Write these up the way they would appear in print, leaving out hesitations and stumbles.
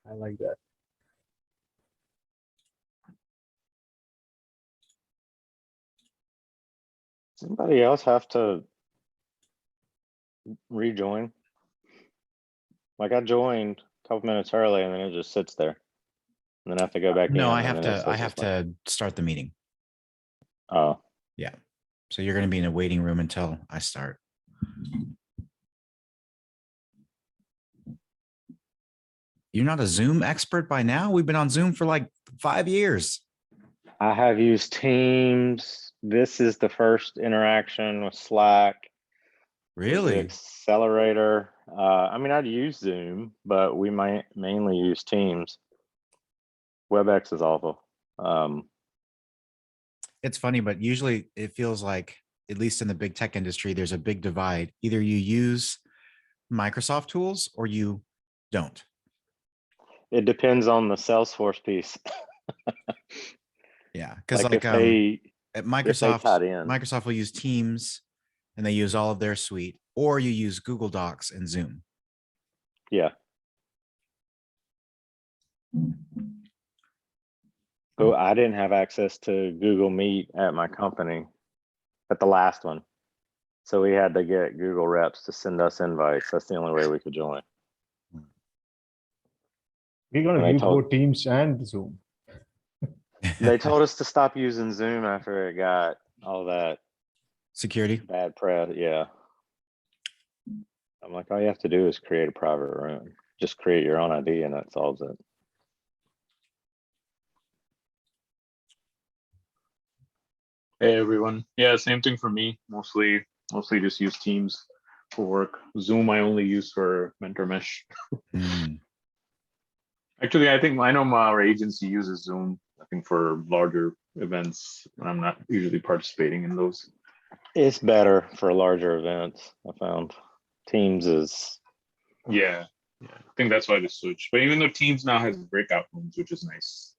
I like that. Does anybody else have to rejoin? Like I joined a couple minutes early and then it just sits there. And then I have to go back in. No, I and have then to. I have to start the meeting. Oh, Yeah. So you're going to be in a waiting room until I start. You're not a Zoom expert by now? We've been on Zoom for like 5 years. I have used Teams. This is the first interaction with Slack. Really? The Accelerator. I mean, I'd use Zoom, but we might mainly use Teams. WebEx is awful. It's funny, but usually it feels like, at least in the big tech industry, there's a big divide. Either you use Microsoft tools or you don't. It depends on the Salesforce piece. Yeah, because like like if they, at if they tied in. Microsoft will use Teams and they use all of their suite, or you use Google Docs and Zoom. Yeah. Oh, I didn't have access to Google Meet at my company at the last one. So we had to get Google reps to send us invites. That's the only way we could join. We're going to use both Teams and Zoom. They told us to stop using Zoom after it got all that security bad press. Yeah. I'm like, all you have to do is create a private room. Just create your own ID and that solves it. Hey everyone. Yeah, same thing for me. Mostly just use Teams for work. Zoom I only use for mentor mesh. Actually, I know our agency uses Zoom, I think for larger events. I'm not usually participating in those. It's better for larger events, I found. Teams is. Yeah. I think that's why they switched. But even though Teams now has breakout rooms, which is nice.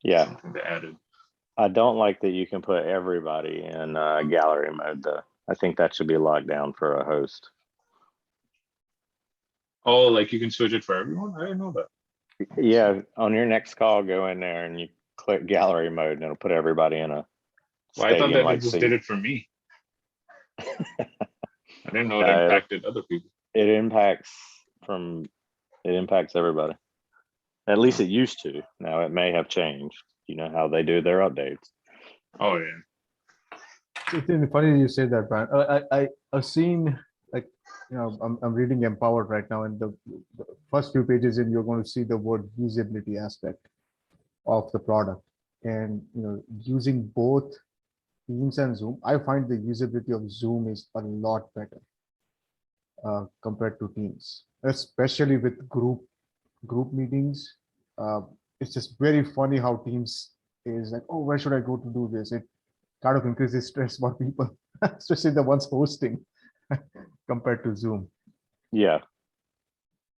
Yeah. Something they added. I don't like that you can put everybody in gallery mode though. I think that should be locked down for a host. Oh, like you can switch it for everyone? I didn't know that. Yeah, on your next call, go in there and you click gallery mode and it'll put everybody in a Well, I thought that it just seat. did it for me. I didn't know it impacted other people. It impacts everybody. At least it used to. Now it may have changed. You know how they do their updates. Oh yeah. It's funny you say that, Brian. I've seen, like, you know, I'm reading Empowered right now, and the first few pages in, you're going to see the word usability aspect of the product, and you know, using both Teams and Zoom, I find the usability of Zoom is a lot better compared to Teams, especially with group meetings. It's just very funny how Teams is like, oh, where should I go to do this? It kind of increases stress for people, especially the ones hosting, compared to Zoom. Yeah.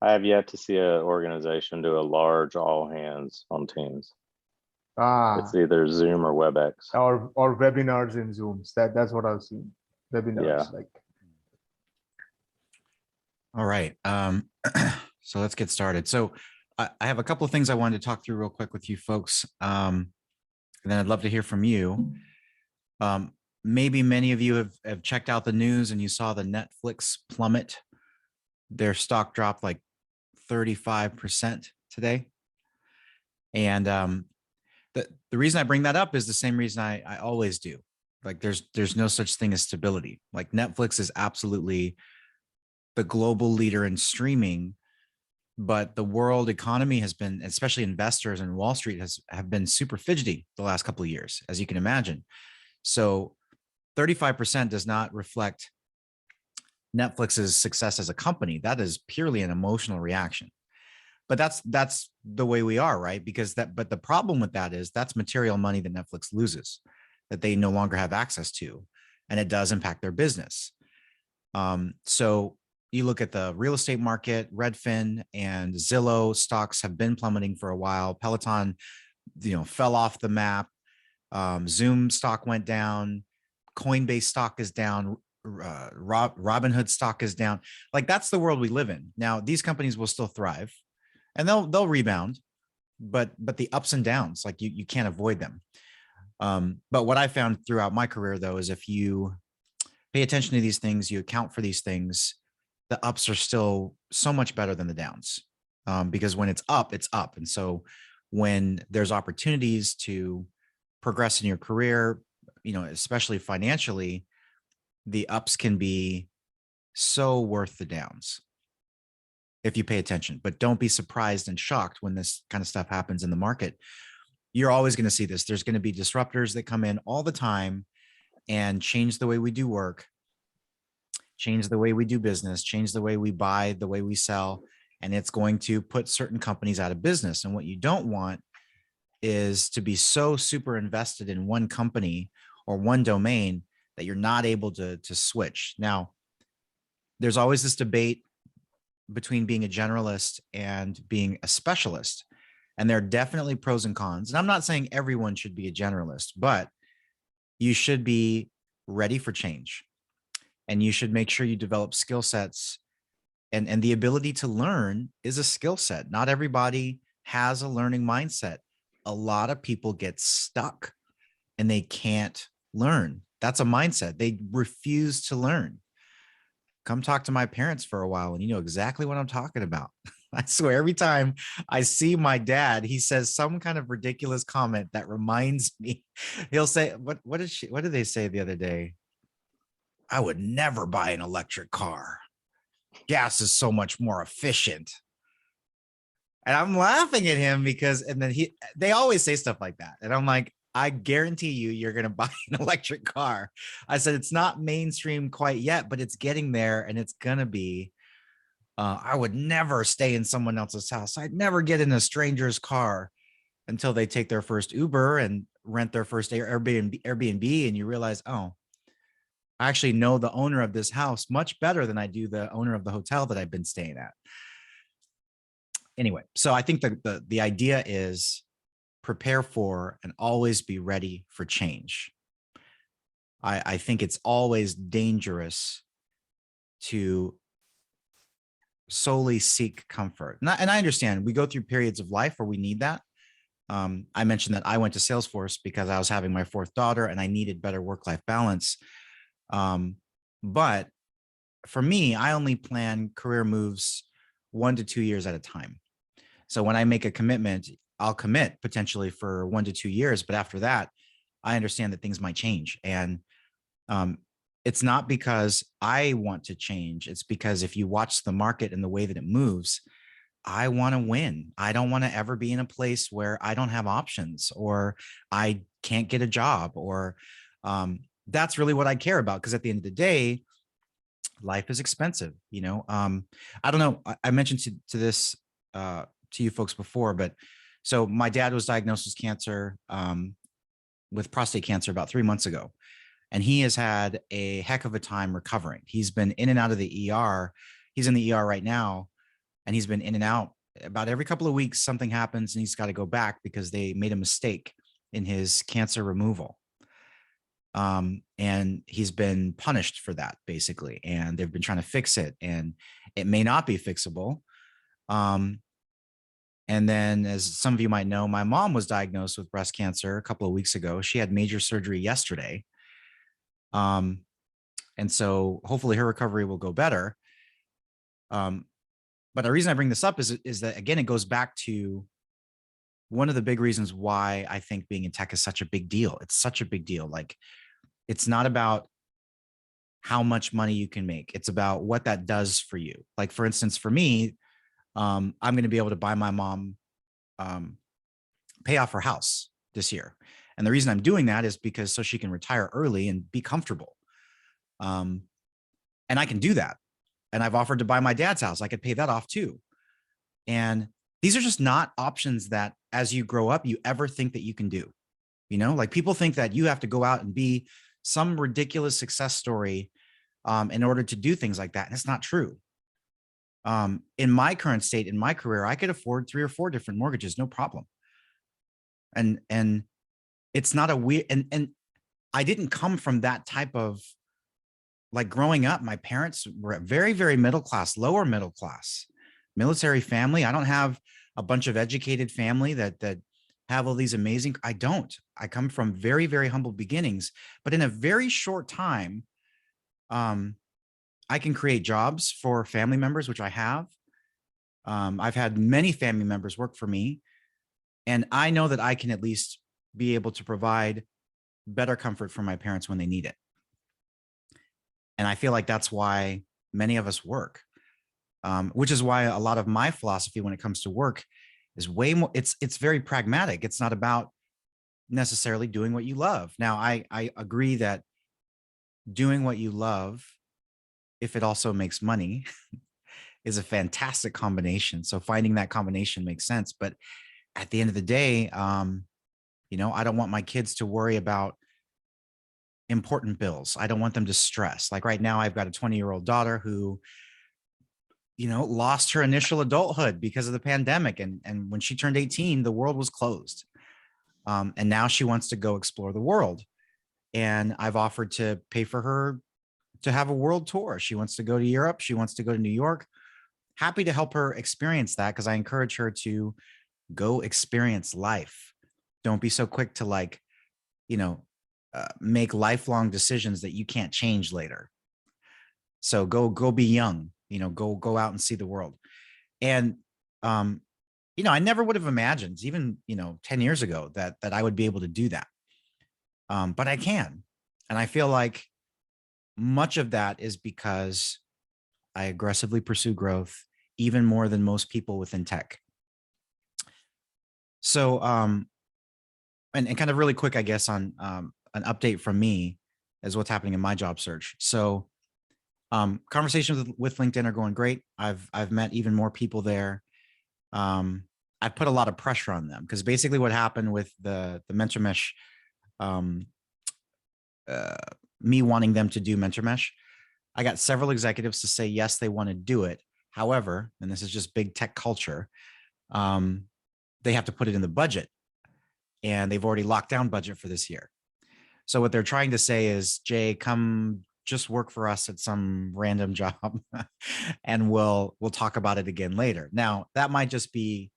I have yet to see an organization do a large all hands on Teams. It's either Zoom or WebEx. Or webinars in Zooms. That's what I've seen. Webinars, yeah. like. All right. So let's get started. So I have a couple of things I wanted to talk through real quick with you folks. And then I'd love to hear from you. Maybe many of you have checked out the news and you saw the Netflix plummet. Their stock dropped like 35% today. And the reason I bring that up is the same reason I always do. Like there's no such thing as stability. Like Netflix is absolutely the global leader in streaming, but the world economy has been, especially investors and Wall Street have been super fidgety the last couple of years, as you can imagine. So 35% does not reflect Netflix's success as a company. That is purely an emotional reaction. But that's the way we are, right? But the problem with that is that's material money that Netflix loses, that they no longer have access to, and it does impact their business. So you look at the real estate market, Redfin and Zillow stocks have been plummeting for a while. Peloton, fell off the map. Zoom stock went down. Coinbase stock is down. Robinhood stock is down. Like that's the world we live in. Now, these companies will still thrive. and they'll rebound, but the ups and downs, like you can't avoid them. But what I found throughout my career, though, is if you pay attention to these things, you account for these things, the ups are still so much better than the downs. Because when it's up, it's up. And so when there's opportunities to progress in your career, you know, especially financially, the ups can be so worth the downs if you pay attention. But don't be surprised and shocked when this kind of stuff happens in the market. You're always going to see this. There's going to be disruptors that come in all the time and change the way we do work, change the way we do business, change the way we buy, the way we sell, and it's going to put certain companies out of business. And what you don't want is to be so super invested in one company or one domain that you're not able to switch. Now, there's always this debate between being a generalist and being a specialist. And there are definitely pros and cons. And I'm not saying everyone should be a generalist, but you should be ready for change. And you should make sure you develop skill sets. And the ability to learn is a skill set. Not everybody has a learning mindset. A lot of people get stuck and they can't learn. That's a mindset. They refuse to learn. Come talk to my parents for a while and you know exactly what I'm talking about. I swear, every time I see my dad, he says some kind of ridiculous comment that reminds me. He'll say, what did they say the other day? I would never buy an electric car. Gas is so much more efficient. And I'm laughing at him because, and then they always say stuff like that. And I'm like, I guarantee you're going to buy an electric car. I said, it's not mainstream quite yet, but it's getting there and it's going to be. I would never stay in someone else's house. I'd never get in a stranger's car until they take their first Uber and rent their first Airbnb. And you realize, oh, I actually know the owner of this house much better than I do the owner of the hotel that I've been staying at. Anyway, so I think the idea is prepare for and always be ready for change. I think it's always dangerous to solely seek comfort. And I understand we go through periods of life where we need that. I mentioned that I went to Salesforce because I was having my fourth daughter and I needed better work-life balance. But for me, I only plan career moves 1 to 2 years at a time. So when I make a commitment, I'll commit potentially for 1 to 2 years. But after that, I understand that things might change. And it's not because I want to change. It's because if you watch the market and the way that it moves, I want to win. I don't want to ever be in a place where I don't have options or I can't get a job or that's really what I care about. Because at the end of the day, life is expensive. You know, I don't know. I mentioned to this to you folks before, but so my dad was diagnosed with cancer, with prostate cancer about 3 months ago. And he has had a heck of a time recovering. He's been in and out of the ER. He's in the ER right now. And he's been in and out about every couple of weeks. Something happens and he's got to go back because they made a mistake in his cancer removal. And he's been punished for that basically. And they've been trying to fix it and it may not be fixable. And then as some of you might know, my mom was diagnosed with breast cancer a couple of weeks ago. She had major surgery yesterday. And so hopefully her recovery will go better. But the reason I bring this up is that, again, it goes back to one of the big reasons why I think being in tech is such a big deal. It's such a big deal. Like, it's not about how much money you can make. It's about what that does for you. Like, for instance, for me, I'm going to be able to buy my mom, pay off her house this year. And the reason I'm doing that is because so she can retire early and be comfortable. And I can do that. And I've offered to buy my dad's house. I could pay that off too. And these are just not options that as you grow up, you ever think that you can do. You know, like people think that you have to go out and be some ridiculous success story in order to do things like that. And it's not true. In my current state, in my career, I could afford 3 or 4 different mortgages, no problem. And it's not a weird, and I didn't come from that type of, like, growing up, my parents were very, very middle class, lower middle class, military family. I don't have a bunch of educated family that have all these amazing, I don't. I come from very, very humble beginnings, but in a very short time, I can create jobs for family members, which I have. I've had many family members work for me, and I know that I can at least be able to provide better comfort for my parents when they need it. And I feel like that's why many of us work, which is why a lot of my philosophy when it comes to work is way more, it's very pragmatic. It's not about necessarily doing what you love. Now, I agree that doing what you love, if it also makes money, is a fantastic combination. So finding that combination makes sense. But at the end of the day, you know, I don't want my kids to worry about important bills. I don't want them to stress. Like right now, I've got a 20-year-old daughter who, you know, lost her initial adulthood because of the pandemic. And when she turned 18, the world was closed. And now she wants to go explore the world. And I've offered to pay for her to have a world tour. She wants to go to Europe. She wants to go to New York. Happy to help her experience that, because I encourage her to go experience life. Don't be so quick to, like, you know, make lifelong decisions that you can't change later. So go be young, you know, go out and see the world. And, you know, I never would have imagined, even, you know, 10 years ago, that I would be able to do that. But I can. And I feel like much of that is because I aggressively pursue growth, even more than most people within tech. So, and kind of really quick, I guess, on an update from me as what's happening in my job search. So conversations with LinkedIn are going great. I've met even more people there. I put a lot of pressure on them because basically what happened with the Mentor Mesh, me wanting them to do Mentor Mesh, I got several executives to say, yes, they want to do it. However, and this is just big tech culture, they have to put it in the budget, and they've already locked down budget for this year. So what they're trying to say is, Jay, come just work for us at some random job and we'll talk about it again later. Now, that might just be,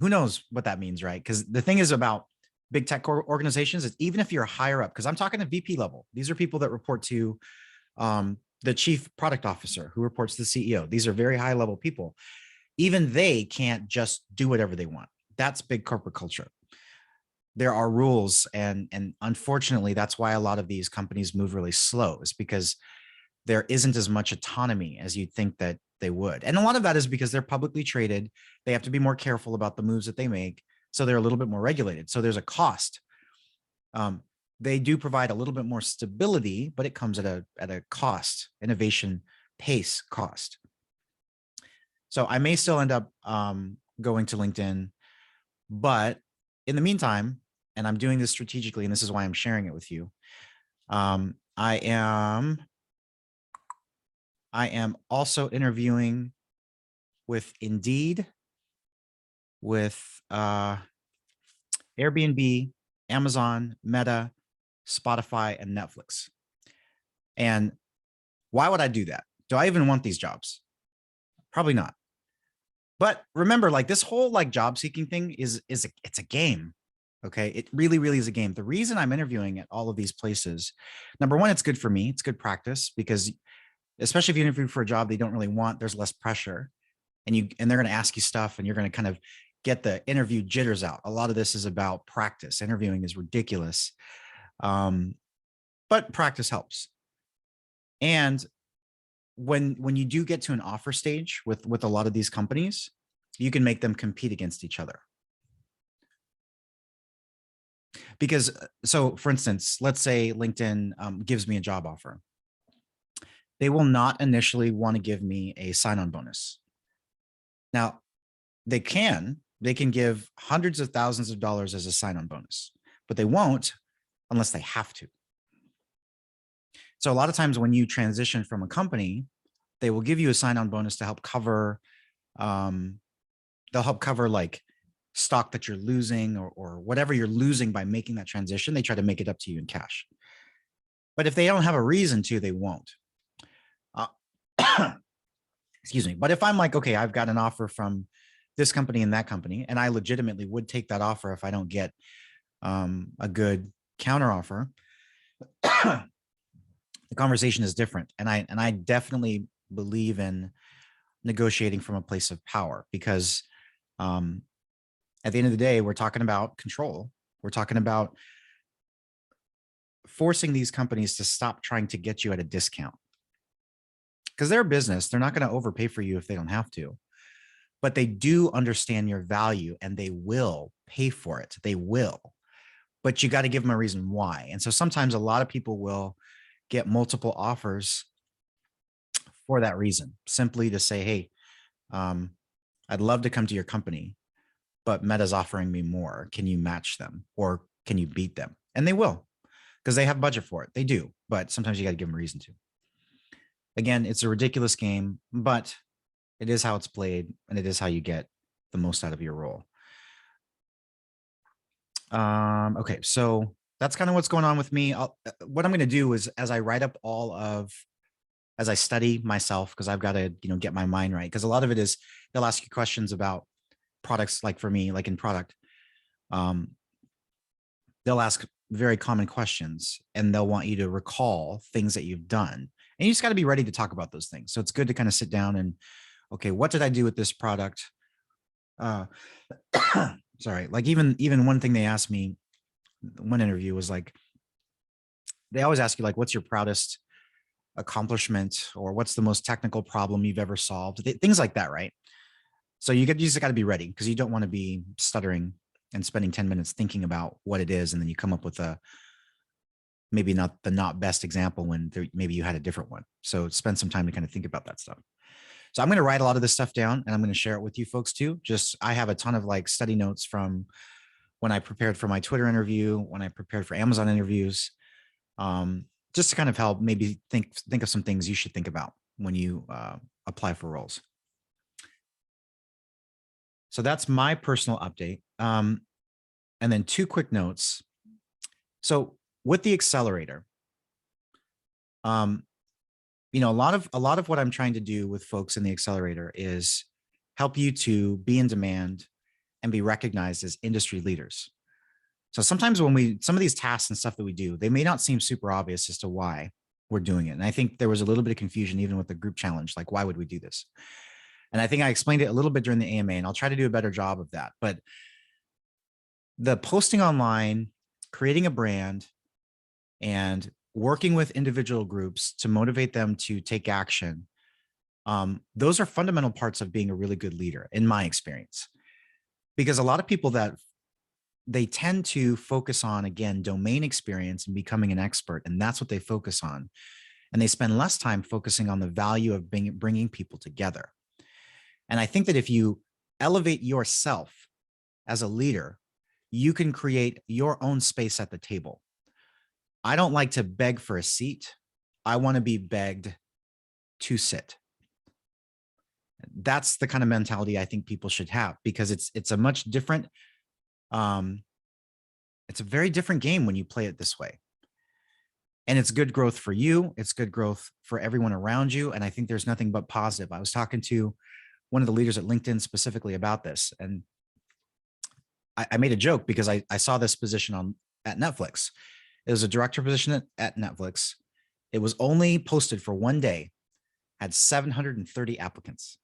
who knows what that means, right? Because the thing is about big tech organizations is, even if you're higher up, because I'm talking to VP level, these are people that report to the chief product officer who reports to the CEO. These are very high level people. Even they can't just do whatever they want. That's big corporate culture. There are rules, and unfortunately, that's why a lot of these companies move really slow, is because there isn't as much autonomy as you'd think that they would. And a lot of that is because they're publicly traded. They have to be more careful about the moves that they make. So they're a little bit more regulated. So there's a cost. They do provide a little bit more stability, but it comes at a cost, innovation, pace, cost. So I may still end up going to LinkedIn, but in the meantime, and I'm doing this strategically, and this is why I'm sharing it with you, I am also interviewing with Indeed, with Airbnb, Amazon, Meta, Spotify, and Netflix. And why would I do that? Do I even want these jobs? Probably not. But remember, like, this whole like job seeking thing it's a game. Okay. It really, really is a game. The reason I'm interviewing at all of these places, number one, it's good for me. It's good practice, because especially if you interview for a job they don't really want, there's less pressure, and they're going to ask you stuff, and you're going to kind of get the interview jitters out. A lot of this is about practice. Interviewing is ridiculous. But practice helps. And when you do get to an offer stage with a lot of these companies, you can make them compete against each other. Because, so for instance, let's say LinkedIn gives me a job offer. They will not initially want to give me a sign-on bonus. Now, they can give hundreds of thousands of dollars as a sign-on bonus, but they won't unless they have to. So a lot of times when you transition from a company, they will give you a sign-on bonus to help cover, they'll help cover like stock that you're losing, or whatever you're losing by making that transition. They try to make it up to you in cash. But if they don't have a reason to, they won't. Excuse me. But if I'm like, okay, I've got an offer from this company and that company, and I legitimately would take that offer if I don't get a good counter offer. The conversation is different, and I definitely believe in negotiating from a place of power, because at the end of the day, we're talking about control. We're talking about forcing these companies to stop trying to get you at a discount, because they're a business. They're not going to overpay for you if they don't have to, but they do understand your value and they will pay for it. They will, but you got to give them a reason why. And so sometimes a lot of people will get multiple offers for that reason, simply to say, hey, I'd love to come to your company, but Meta's offering me more. Can you match them, or can you beat them? And they will, because they have budget for it. They do, but sometimes you got to give them a reason to. Again, it's a ridiculous game, but it is how it's played, and it is how you get the most out of your role. Okay, so that's kind of what's going on with me. What I'm going to do is, as I write up as I study myself, because I've got to, get my mind right. Because a lot of it is, they'll ask you questions about products. Like for me, like in product, they'll ask very common questions, and they'll want you to recall things that you've done. And you just got to be ready to talk about those things. So it's good to kind of sit down and, okay, what did I do with this product? Sorry, like even one thing they asked me, one interview was like, they always ask you, like, what's your proudest accomplishment, or what's the most technical problem you've ever solved? Things like that, right? So you just got to be ready, because you don't want to be stuttering and spending 10 minutes thinking about what it is, and then you come up with maybe not the best example when maybe you had a different one. So spend some time to kind of think about that stuff. So I'm going to write a lot of this stuff down, and I'm going to share it with you folks too. I have a ton of like study notes from when I prepared for my Twitter interview, when I prepared for Amazon interviews, just to kind of help maybe think of some things you should think about when you apply for roles. So that's my personal update. And then 2 quick notes. So with the accelerator, a lot of what I'm trying to do with folks in the accelerator is help you to be in demand and be recognized as industry leaders. So sometimes when some of these tasks and stuff that we do, they may not seem super obvious as to why we're doing it. And I think there was a little bit of confusion even with the group challenge, like, why would we do this? And I think I explained it a little bit during the AMA, and I'll try to do a better job of that. But the posting online, creating a brand, and working with individual groups to motivate them to take action, those are fundamental parts of being a really good leader, in my experience. Because a lot of people they tend to focus on, again, domain experience and becoming an expert, and that's what they focus on. And they spend less time focusing on the value of bringing people together. And I think that if you elevate yourself as a leader, you can create your own space at the table. I don't like to beg for a seat. I want to be begged to sit. That's the kind of mentality I think people should have, because it's a much different, it's a very different game when you play it this way. And it's good growth for you. It's good growth for everyone around you. And I think there's nothing but positive. I was talking to one of the leaders at LinkedIn specifically about this, and I made a joke because I saw this position at Netflix. It was a director position at Netflix. It was only posted for 1 day, had 730 applicants.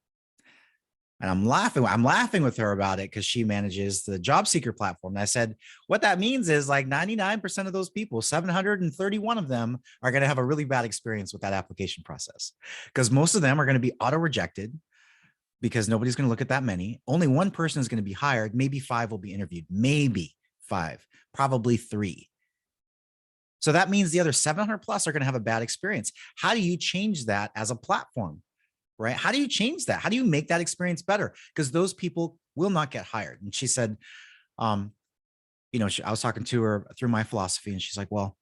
And I'm laughing with her about it, because she manages the job seeker platform. And I said, what that means is like 99% of those people, 731 of them, are going to have a really bad experience with that application process, because most of them are going to be auto rejected, because nobody's going to look at that many. Only one person is going to be hired. Maybe 5 will be interviewed. Maybe 5, probably 3. So that means the other 700 plus are going to have a bad experience. How do you change that as a platform, right? How do you change that? How do you make that experience better? Because those people will not get hired. And she said, I was talking to her through my philosophy, and she's like, well,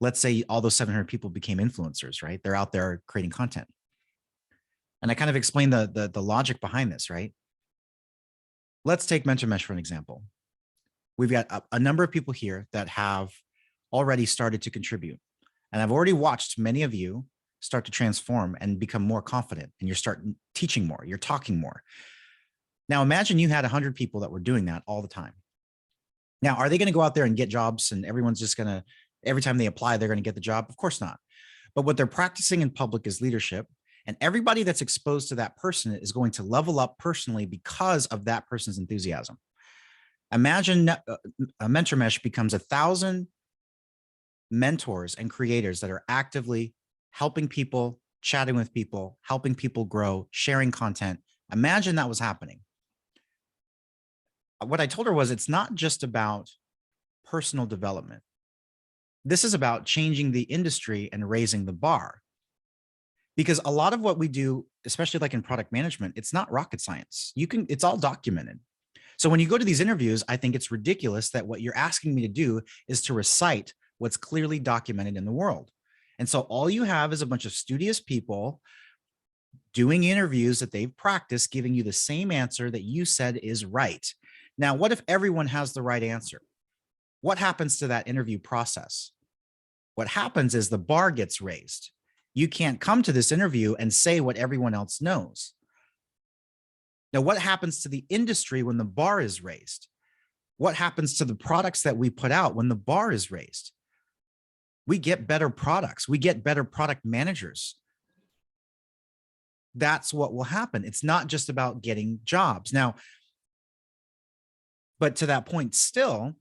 let's say all those 700 people became influencers, right? They're out there creating content. And I kind of explained the logic behind this, right? Let's take MentorMesh for an example. We've got a number of people here that have already started to contribute. And I've already watched many of you start to transform and become more confident, and you're starting teaching more, you're talking more. Now imagine you had 100 people that were doing that all the time. Now, are they going to go out there and get jobs and everyone's just going to, every time they apply, they're going to get the job? Of course not. But what they're practicing in public is leadership. And everybody that's exposed to that person is going to level up personally because of that person's enthusiasm. Imagine a mentor mesh becomes 1,000 mentors and creators that are actively helping people, chatting with people, helping people grow, sharing content. Imagine that was happening. What I told her was, it's not just about personal development. This is about changing the industry and raising the bar. Because a lot of what we do, especially like in product management, it's not rocket science. It's all documented. So when you go to these interviews, I think it's ridiculous that what you're asking me to do is to recite what's clearly documented in the world. And so all you have is a bunch of studious people doing interviews that they've practiced, giving you the same answer that you said is right. Now, what if everyone has the right answer? What happens to that interview process? What happens is the bar gets raised. You can't come to this interview and say what everyone else knows. Now, what happens to the industry when the bar is raised? What happens to the products that we put out when the bar is raised? We get better products. We get better product managers. That's what will happen. It's not just about getting jobs. Now, but to that point still,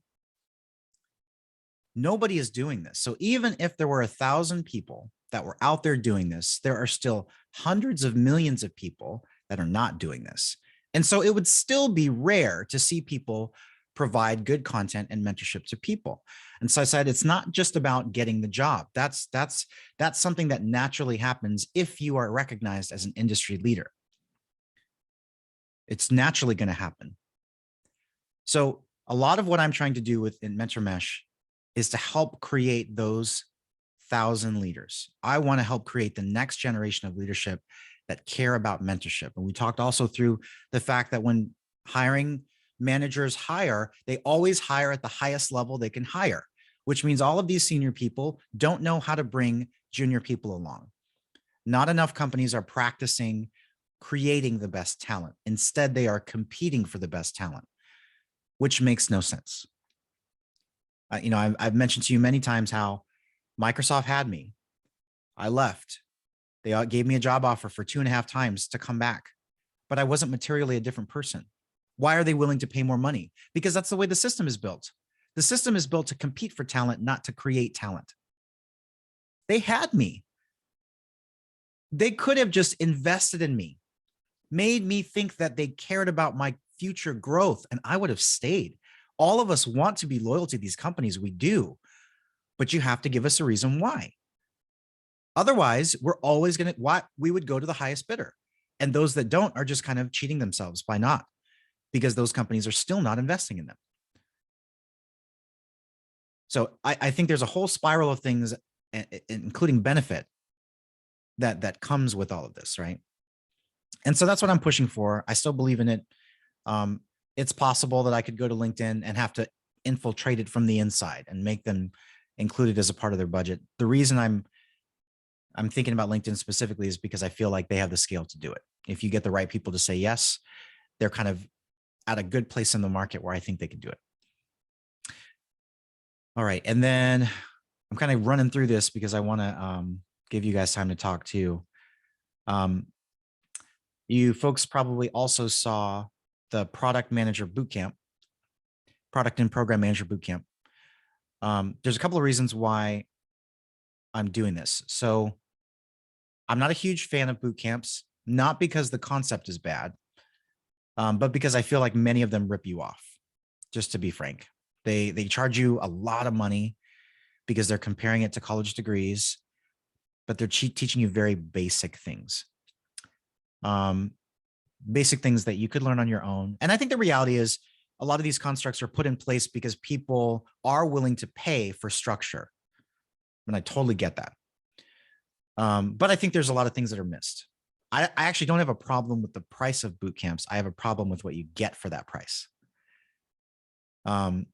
nobody is doing this. So even if there were 1,000 people that were out there doing this, there are still hundreds of millions of people that are not doing this. And so it would still be rare to see people provide good content and mentorship to people. And so I said, it's not just about getting the job. That's something that naturally happens if you are recognized as an industry leader. It's naturally going to happen. So a lot of what I'm trying to do within Mentor Mesh is to help create those 1,000 leaders. I want to help create the next generation of leadership that care about mentorship. And we talked also through the fact that when hiring managers hire, they always hire at the highest level they can hire, which means all of these senior people don't know how to bring junior people along. Not enough companies are practicing creating the best talent. Instead, they are competing for the best talent, which makes no sense. I've mentioned to you many times how Microsoft had me. I left. They gave me a job offer for 2.5 times to come back, but I wasn't materially a different person. Why are they willing to pay more money? Because that's the way the system is built. The system is built to compete for talent, not to create talent. They had me. They could have just invested in me, made me think that they cared about my future growth, and I would have stayed. All of us want to be loyal to these companies. We do, but you have to give us a reason why. Otherwise, we're always going to, we would go to the highest bidder. And those that don't are just kind of cheating themselves by not, because those companies are still not investing in them. So I think there's a whole spiral of things, including benefit, that comes with all of this, right? And so that's what I'm pushing for. I still believe in it. It's possible that I could go to LinkedIn and have to infiltrate it from the inside and make them included as a part of their budget. The reason I'm thinking about LinkedIn specifically is because I feel like they have the scale to do it. If you get the right people to say yes, they're kind of at a good place in the market where I think they can do it. All right. And then I'm kind of running through this because I want to give you guys time to talk too. You folks probably also saw the product manager bootcamp, product and program manager bootcamp. There's a couple of reasons why I'm doing this. So I'm not a huge fan of boot camps, not because the concept is bad, but because I feel like many of them rip you off, just to be frank. They charge you a lot of money because they're comparing it to college degrees, but they're teaching you very basic things. Basic things that you could learn on your own. And I think the reality is a lot of these constructs are put in place because people are willing to pay for structure. And I totally get that. But I think there's a lot of things that are missed. I actually don't have a problem with the price of boot camps. I have a problem with what you get for that price.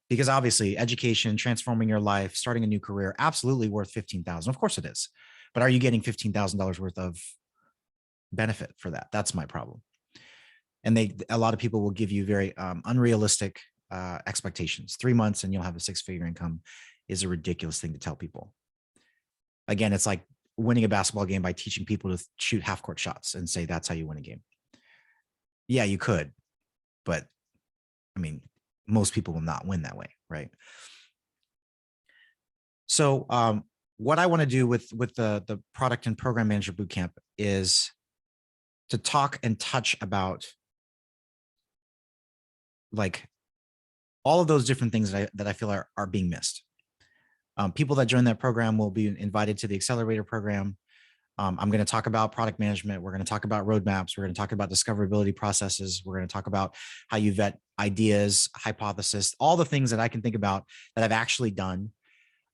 Because obviously education, transforming your life, starting a new career, absolutely worth $15,000. Of course it is. But are you getting $15,000 worth of benefit for that? That's my problem. And a lot of people will give you very unrealistic expectations. 3 months and you'll have a 6-figure income is a ridiculous thing to tell people. Again, it's like winning a basketball game by teaching people to shoot half-court shots and say that's how you win a game. Yeah, you could, but I mean, most people will not win that way, right? So what I want to do with the product and program manager bootcamp is to talk and touch about like all of those different things that I feel are being missed. People that join that program will be invited to the Accelerator program. I'm going to talk about product management. We're going to talk about roadmaps. We're going to talk about discoverability processes. We're going to talk about how you vet ideas, hypothesis, all the things that I can think about that I've actually done.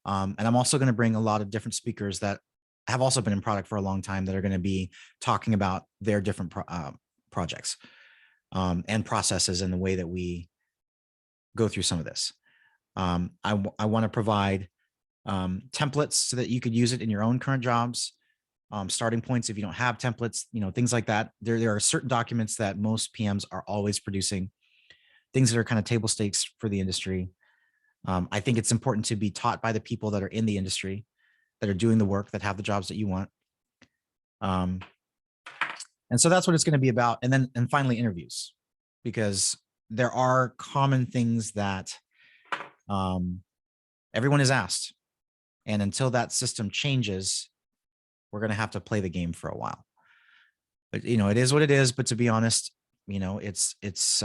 And I'm also going to bring a lot of different speakers that have also been in product for a long time that are going to be talking about their different projects and processes and the way that we go through some of this. I want to provide templates so that you could use it in your own current jobs, starting points if you don't have templates, things like that. There are certain documents that most PMs are always producing, things that are kind of table stakes for the industry. I think it's important to be taught by the people that are in the industry, that are doing the work, that have the jobs that you want. And so that's what it's going to be about. And finally, interviews, because there are common things that everyone is asked. And until that system changes, we're going to have to play the game for a while. But, it is what it is. But to be honest, it's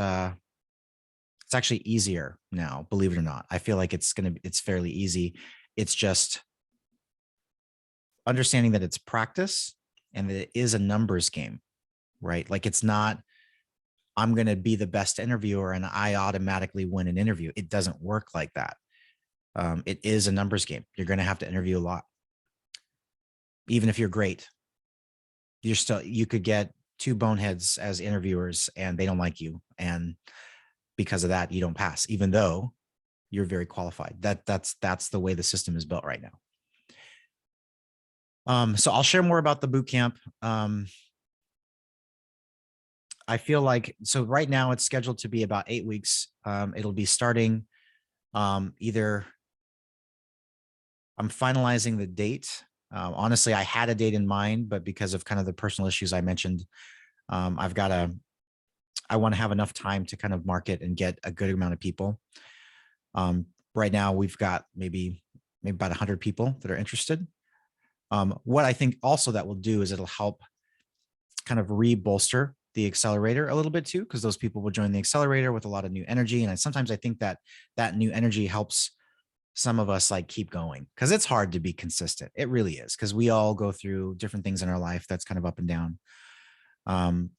actually easier now, believe it or not. I feel like it's fairly easy. It's just understanding that it's practice and that it is a numbers game, right? Like it's not, I'm going to be the best interviewer and I automatically win an interview. It doesn't work like that. It is a numbers game. You're going to have to interview a lot. Even if you're great, you could get 2 boneheads as interviewers and they don't like you. And because of that, you don't pass, even though you're very qualified. That's the way the system is built right now. So I'll share more about the boot camp. I feel like, so right now it's scheduled to be about 8 weeks. It'll be starting either, I'm finalizing the date. Honestly, I had a date in mind, but because of kind of the personal issues I mentioned, I want to have enough time to kind of market and get a good amount of people. Right now we've got maybe about 100 people that are interested. What I think also that will do is it'll help kind of re-bolster the accelerator a little bit too, because those people will join the accelerator with a lot of new energy. And sometimes I think that new energy helps some of us like keep going, because it's hard to be consistent. It really is, because we all go through different things in our life that's kind of up and down. And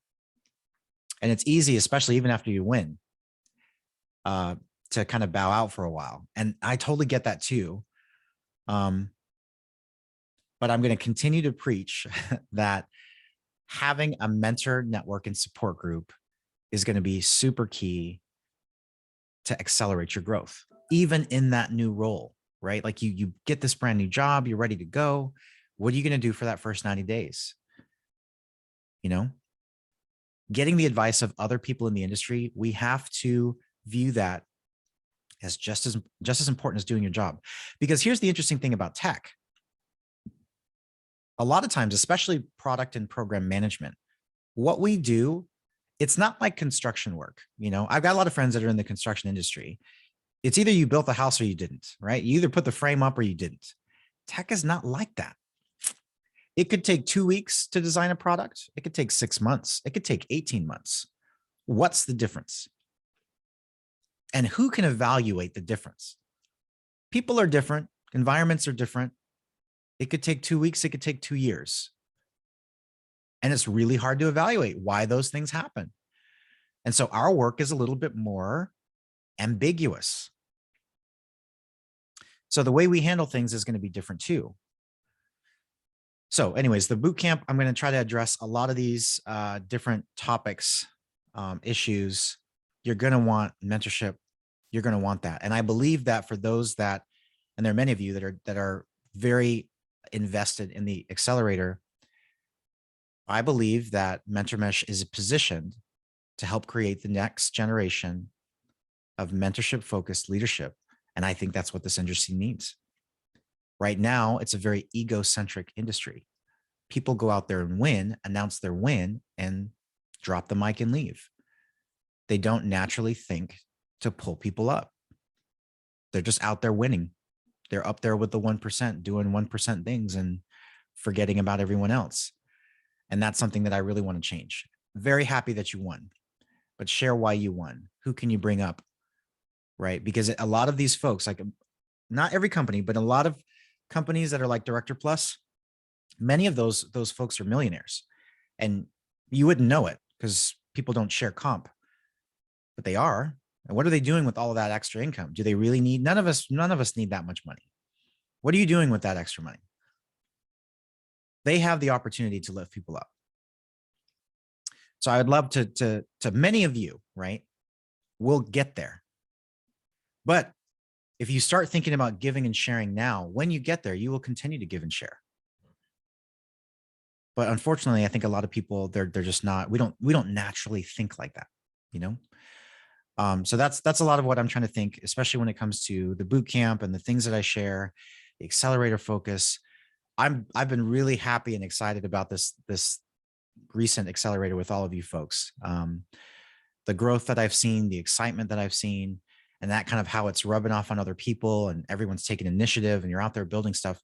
it's easy, especially even after you win, to kind of bow out for a while. And I totally get that too. But I'm going to continue to preach that having a mentor network and support group is going to be super key to accelerate your growth, even in that new role, right? Like you get this brand new job, you're ready to go. What are you going to do for that first 90 days? Getting the advice of other people in the industry, we have to view that as just as important as doing your job. Because here's the interesting thing about tech. A lot of times, especially product and program management, what we do, it's not like construction work. I've got a lot of friends that are in the construction industry. It's either you built the house or you didn't, right? You either put the frame up or you didn't. Tech is not like that. It could take 2 weeks to design a product. It could take 6 months. It could take 18 months. What's the difference? And who can evaluate the difference? People are different. Environments are different. It could take 2 weeks. It could take 2 years. And it's really hard to evaluate why those things happen. And so our work is a little bit more ambiguous. So the way we handle things is going to be different too. So anyways, the boot camp, I'm going to try to address a lot of these different topics, issues. You're going to want mentorship. You're going to want that. And I believe that for those that, and there are many of you that are very invested in the accelerator, I believe that MentorMesh is positioned to help create the next generation of mentorship focused leadership. And I think that's what this industry needs. Right now, it's a very egocentric industry. People go out there and win, announce their win, and drop the mic and leave. They don't naturally think to pull people up. They're just out there winning. They're up there with the 1%, doing 1% things and forgetting about everyone else. And that's something that I really want to change. Very happy that you won, but share why you won. Who can you bring up? Right? Because a lot of these folks, like not every company, but a lot of companies that are like Director Plus, many of those folks are millionaires, and you wouldn't know it because people don't share comp, but they are. And what are they doing with all of that extra income? Do they really need? None of us need that much money. What are you doing with that extra money? They have the opportunity to lift people up. So I would love to many of you, right? We'll get there. But if you start thinking about giving and sharing now, when you get there, you will continue to give and share. But unfortunately, I think a lot of people, they're just not, we don't naturally think like that, you know? So that's a lot of what I'm trying to think, especially when it comes to the boot camp and the things that I share, the accelerator focus. I've been really happy and excited about this recent accelerator with all of you folks. The growth that I've seen, the excitement that I've seen, and that kind of how it's rubbing off on other people and everyone's taking initiative and you're out there building stuff.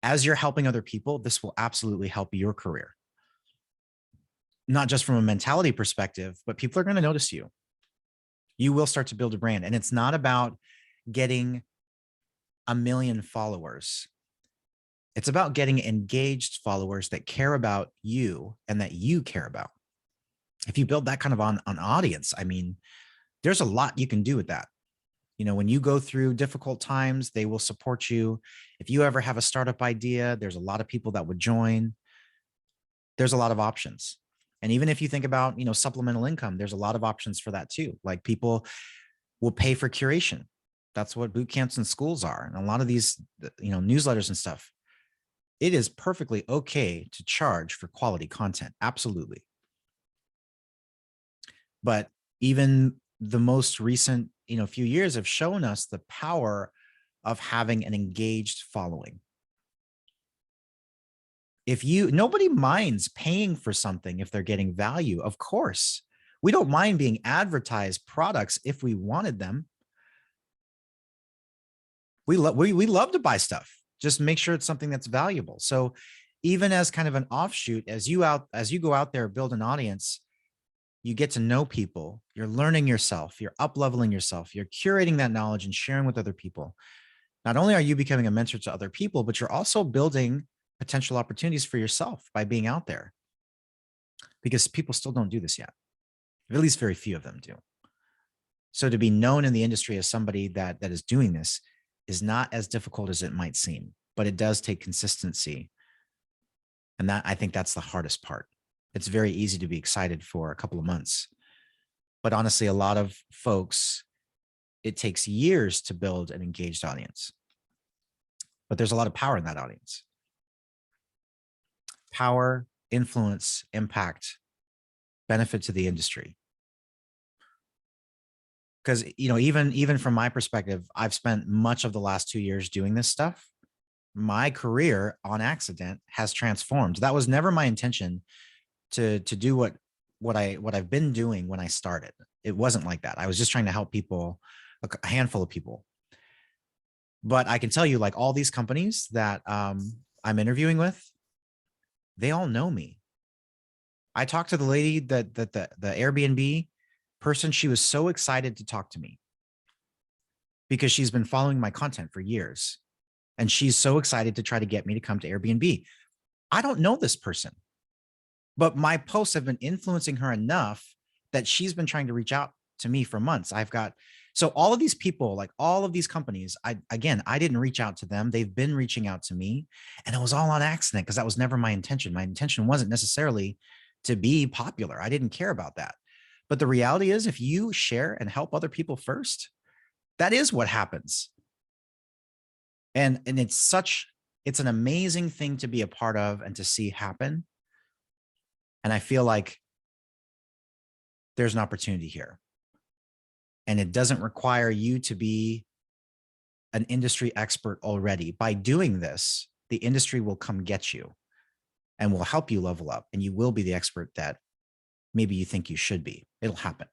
As you're helping other people, this will absolutely help your career. Not just from a mentality perspective, but people are going to notice you. You will start to build a brand. And it's not about getting 1 million followers. It's about getting engaged followers that care about you and that you care about. If you build that kind of an audience, I mean, there's a lot you can do with that. You know, when you go through difficult times, they will support you. If you ever have a startup idea, there's a lot of people that would join. There's a lot of options. And even if you think about, you know, supplemental income, there's a lot of options for that too. Like people will pay for curation. That's what boot camps and schools are. And a lot of these, you know, newsletters and stuff. It is perfectly okay to charge for quality content. Absolutely. But even the most recent, you know, few years have shown us the power of having an engaged following. If nobody minds paying for something if they're getting value, of course. We don't mind being advertised products if we wanted them. We love to buy stuff. Just make sure it's something that's valuable. So even as kind of an offshoot, as you go out there, build an audience, you get to know people, you're learning yourself, you're up-leveling yourself, you're curating that knowledge and sharing with other people. Not only are you becoming a mentor to other people, but you're also building potential opportunities for yourself by being out there, because people still don't do this yet. At least very few of them do. So to be known in the industry as somebody that is doing this is not as difficult as it might seem, but it does take consistency. And I think that's the hardest part. It's very easy to be excited for a couple of months, but honestly, a lot of folks, it takes years to build an engaged audience, but there's a lot of power in that audience. Power, influence, impact, benefit to the industry. Because, you know, even from my perspective, I've spent much of the last 2 years doing this stuff. My career on accident has transformed. That was never my intention to do what I've been doing when I started. It wasn't like that. I was just trying to help people, a handful of people. But I can tell you, like all these companies that I'm interviewing with, they all know me. I talked to the lady that the Airbnb person. She was so excited to talk to me because she's been following my content for years. And she's so excited to try to get me to come to Airbnb. I don't know this person, but my posts have been influencing her enough that she's been trying to reach out to me for months. So all of these people, like all of these companies, I didn't reach out to them. They've been reaching out to me, and it was all on accident because that was never my intention. My intention wasn't necessarily to be popular. I didn't care about that. But the reality is, if you share and help other people first, that is what happens. And it's an amazing thing to be a part of and to see happen. And I feel like there's an opportunity here. And it doesn't require you to be an industry expert already. By doing this, the industry will come get you and will help you level up, and you will be the expert that maybe you think you should be. It'll happen.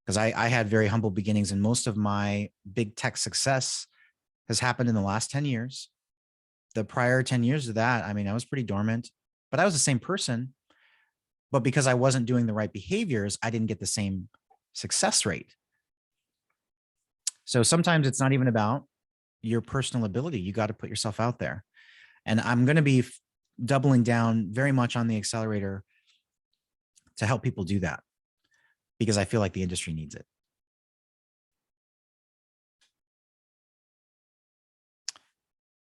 Because I had very humble beginnings, and most of my big tech success has happened in the last 10 years. The prior 10 years of that, I mean, I was pretty dormant, but I was the same person. But because I wasn't doing the right behaviors, I didn't get the same success rate. So sometimes it's not even about your personal ability. You got to put yourself out there. And I'm going to be doubling down very much on the accelerator to help people do that, because I feel like the industry needs it.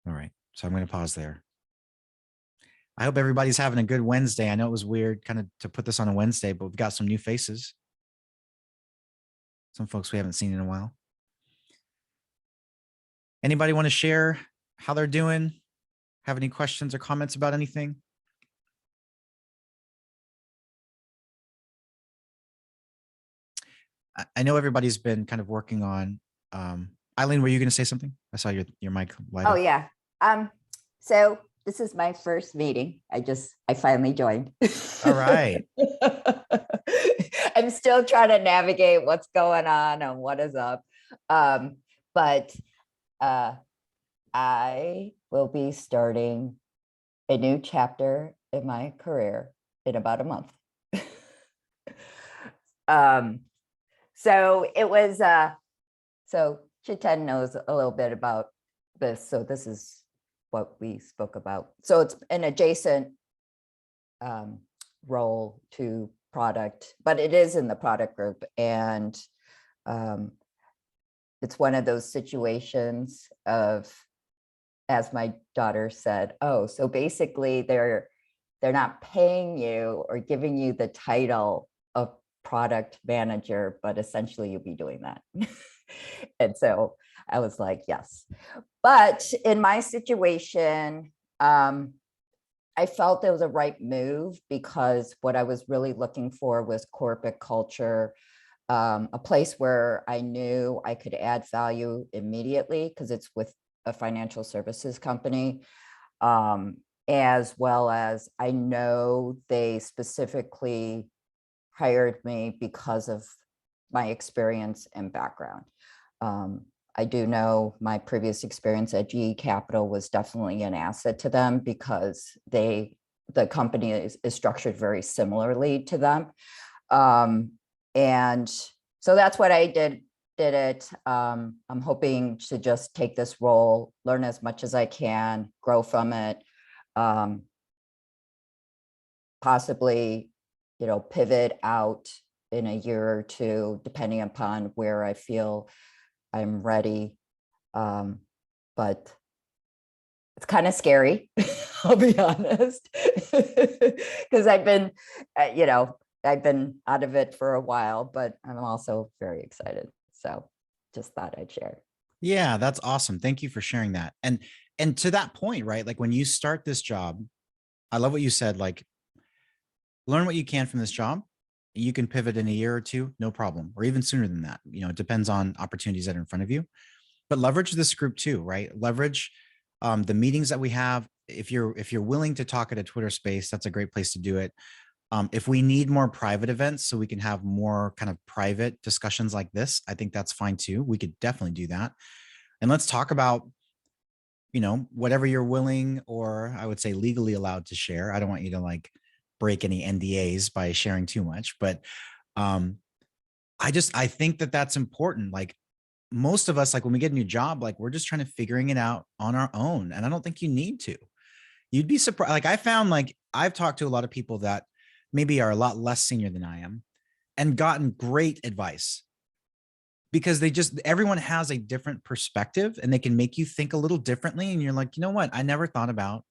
All right. So I'm going to pause there. I hope everybody's having a good Wednesday. I know it was weird kind of to put this on a Wednesday, but we've got some new faces. Some folks we haven't seen in a while. Anybody want to share how they're doing? Have any questions or comments about anything? I know everybody's been kind of working on, Eileen, were you going to say something? I saw your mic light Oh up. yeah. So this is my first meeting. I finally joined. All right. I'm still trying to navigate what's going on and what is up. But I will be starting a new chapter in my career in about a month. So it was, so Chiten knows a little bit about this. So this is what we spoke about. So it's an adjacent role to product, but it is in the product group. And it's one of those situations of, as my daughter said, oh, so basically they're not paying you or giving you the title of product manager, but essentially you'll be doing that. And so I was like, yes. But in my situation, I felt it was a right move, because what I was really looking for was corporate culture, a place where I knew I could add value immediately, because it's with a financial services company, as well as I know they specifically hired me because of my experience and background. I do know my previous experience at GE Capital was definitely an asset to them, because the company is structured very similarly to them. And so that's what I did it. I'm hoping to just take this role, learn as much as I can, grow from it, possibly, pivot out in a year or two, depending upon where I feel I'm ready. But it's kind of scary, I'll be honest, because I've been, I've been out of it for a while, but I'm also very excited. So just thought I'd share. Yeah, that's awesome. Thank you for sharing that. And to that point, right? Like when you start this job, I love what you said, like learn what you can from this job. You can pivot in a year or two, no problem, or even sooner than that. It depends on opportunities that are in front of you, but leverage this group too, right? Leverage the meetings that we have. If you're willing to talk at a Twitter space, that's a great place to do it. If we need more private events so we can have more kind of private discussions like this, I think that's fine too. We could definitely do that. And let's talk about, whatever you're willing, or I would say legally allowed to share. I don't want you to like break any NDAs by sharing too much, but I think that that's important. Like most of us, like when we get a new job, like we're just trying to figuring it out on our own. And I don't think you need to. You'd be surprised. Like I found, like I've talked to a lot of people that maybe are a lot less senior than I am and gotten great advice, because everyone has a different perspective and they can make you think a little differently. And you're like, you know what? I never thought about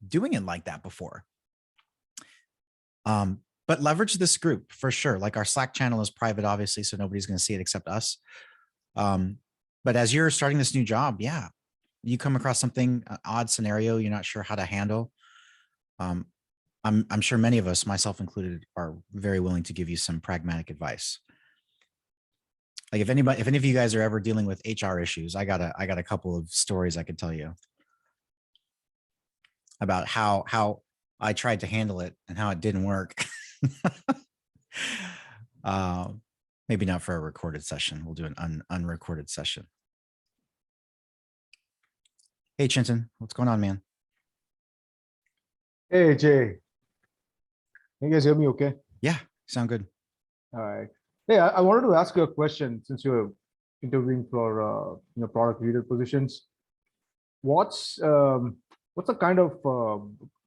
doing it like that before. But leverage this group for sure. Like our Slack channel is private, obviously, so nobody's going to see it except us. But as you're starting this new job, yeah, you come across something, an odd scenario you're not sure how to handle. I'm sure many of us, myself included, are very willing to give you some pragmatic advice. Like if any of you guys are ever dealing with HR issues, I got a couple of stories I could tell you about how I tried to handle it and how it didn't work. Maybe not for a recorded session. We'll do an unrecorded session. Hey, Chinton, what's going on, man? Hey, Jay. Can you guys hear me okay? Yeah, sound good. All right. Hey, I wanted to ask you a question since you're interviewing for product leader positions. What's the kind of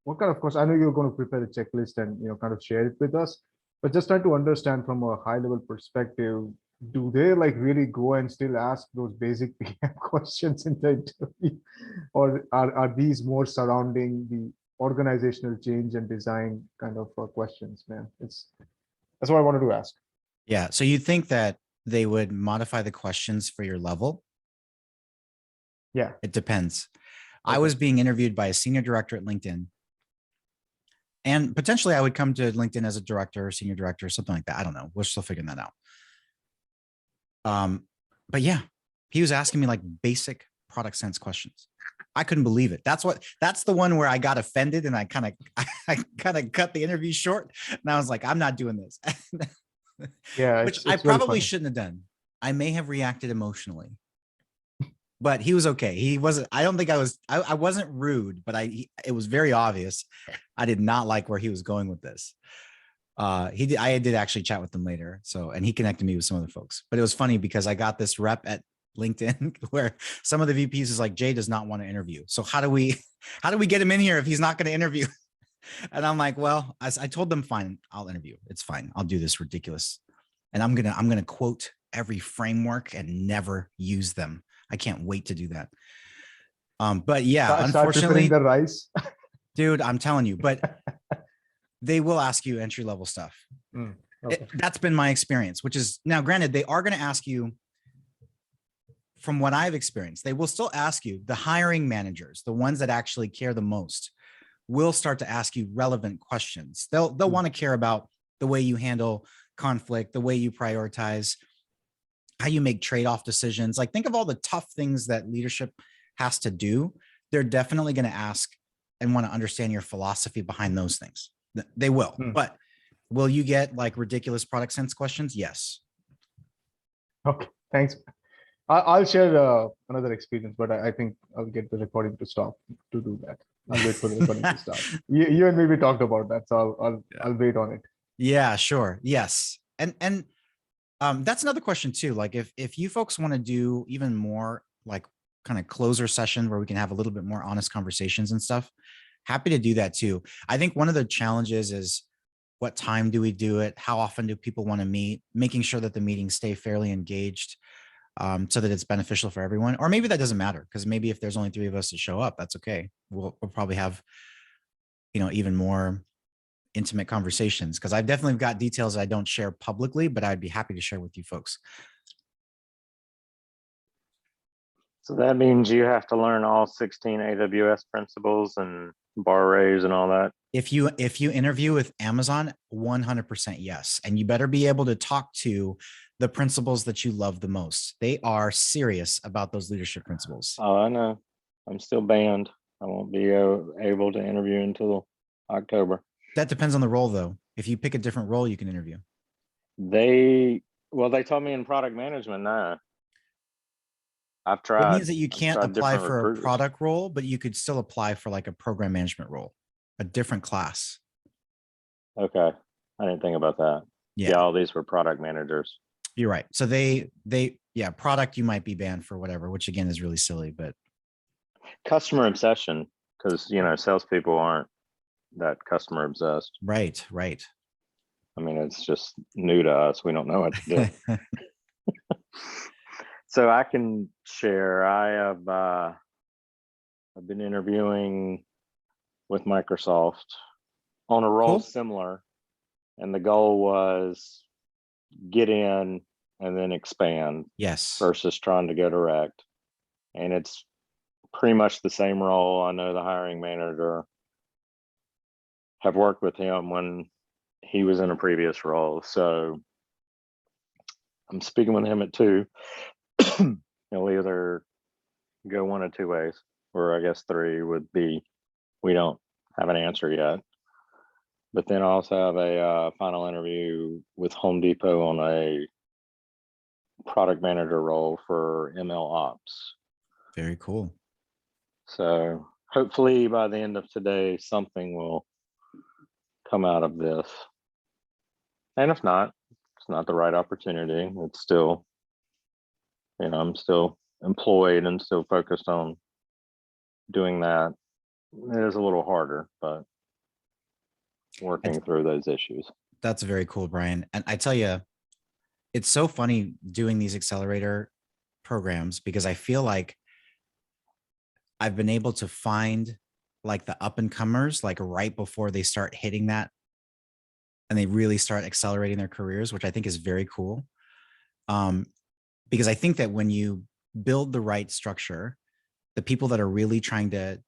what kind of course? I know you're going to prepare a checklist and kind of share it with us, but just trying to understand from a high level perspective, do they like really go and still ask those basic PM questions in the interview, or are these more surrounding the organizational change and design kind of questions, man? That's what I wanted to ask. Yeah. So you think that they would modify the questions for your level? Yeah. It depends. I Okay. was being interviewed by a senior director at LinkedIn. And potentially I would come to LinkedIn as a director or senior director or something like that. I don't know. We're still figuring that out. But yeah, he was asking me like basic product sense questions. I couldn't believe it. That's the one where I got offended and I kind of cut the interview short. And I was like, I'm not doing this. Yeah, Which it's I really probably funny. shouldn't have done. I may have reacted emotionally, but he was okay. He wasn't, I don't think I wasn't rude, but it was very obvious. I did not like where he was going with this. I did actually chat with them later. So, and he connected me with some of the folks, but it was funny because I got this rep at LinkedIn where some of the VPs is like, Jay does not want to interview. So how do we get him in here if he's not going to interview? And I'm like, well, I told them, fine, I'll interview. It's fine. I'll do this ridiculous. And I'm going to quote every framework and never use them. I can't wait to do that. But yeah, Start preparing unfortunately, the rice. dude, I'm telling you, but they will ask you entry level stuff. Okay. That's been my experience, which is now granted, they are going to ask you, from what I've experienced, they will still ask you, the hiring managers, the ones that actually care the most, will start to ask you relevant questions. They'll want to care about the way you handle conflict, the way you prioritize, how you make trade-off decisions. Like think of all the tough things that leadership has to do. They're definitely going to ask and want to understand your philosophy behind those things. They will, but will you get like ridiculous product sense questions? Yes. Okay, thanks. I'll share another experience, but I think I'll get the recording to stop to do that. I'll wait for the recording to start. You and me, we talked about that, so I'll wait on it. Yeah, sure. Yes. And that's another question too. Like if you folks want to do even more like kind of closer session where we can have a little bit more honest conversations and stuff, happy to do that too. I think one of the challenges is what time do we do it? How often do people want to meet? Making sure that the meetings stay fairly engaged so that it's beneficial for everyone. Or maybe that doesn't matter because maybe if there's only 3 of us to show up, that's okay. We'll probably have, even more intimate conversations because I've definitely got details that I don't share publicly, but I'd be happy to share with you folks. So that means you have to learn all 16 AWS principles and bar arrays and all that. If you interview with Amazon, 100% yes. And you better be able to talk to the principles that you love the most. They are serious about those leadership principles. Oh, I know. I'm still banned. I won't be able to interview until October. That depends on the role though. If you pick a different role, you can interview. They told me in product management, nah. I've tried. It means that you can't apply for recruiters. a product role, but you could still apply for like a program management role, a different class. Okay. I didn't think about that. Yeah, all these were product managers. you're right. So yeah, product, you might be banned for whatever, which again is really silly, but Customer obsession, because salespeople aren't that customer obsessed. right. I mean, it's just new to us. We don't know what to do. So I can share. I have I've been interviewing with Microsoft on a role Cool. similar, and the goal was get in and then expand Yes. versus trying to go direct. And it's pretty much the same role. I know the hiring manager. have worked with him when he was in a previous role. So I'm speaking with him at 2. He'll either go one of 2 ways, or I guess 3 would be we don't have an answer yet. But then I also have a final interview with Home Depot on a product manager role for ML Ops. Very cool. So hopefully by the end of today, something will come out of this. And if not, it's not the right opportunity. It's still, I'm still employed and still focused on doing that. It is a little harder, but working through those issues. That's very cool, Brian. And I tell you, it's so funny doing these accelerator programs because I feel like I've been able to find like the up and comers, like right before they start hitting that and they really start accelerating their careers, which I think is very cool. Because I think that when you build the right structure, the people that are really trying to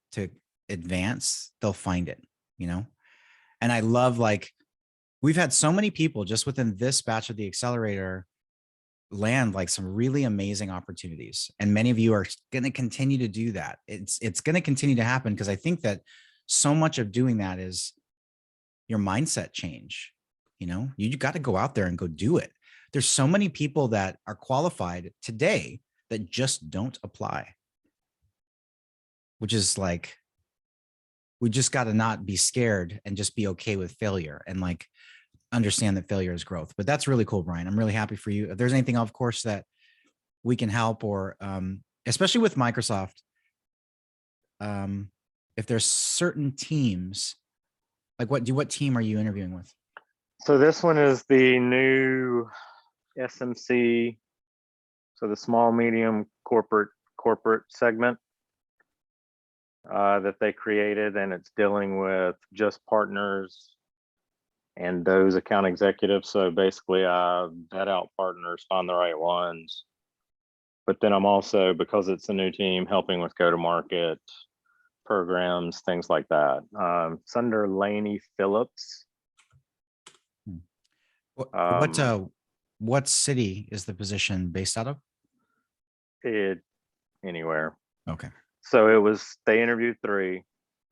advance, they'll find it, And I love, like, we've had so many people just within this batch of the accelerator land like some really amazing opportunities. And many of you are going to continue to do that. It's going to continue to happen because I think that so much of doing that is your mindset change. You got to go out there and go do it. There's so many people that are qualified today that just don't apply, which is like, we just got to not be scared and just be okay with failure and like understand that failure is growth. But that's really cool, Brian. I'm really happy for you. If there's anything, of course, that we can help, or especially with Microsoft, if there's certain teams, like what team are you interviewing with? So this one is the new SMC, so the small medium corporate segment that they created, and it's dealing with just partners and those account executives. So basically I vet out partners, find the right ones, but then I'm also, because it's a new team, helping with go-to-market programs, things like that. It's under Laney Phillips. What city is the position based out of? Anywhere. Okay. So they interviewed 3,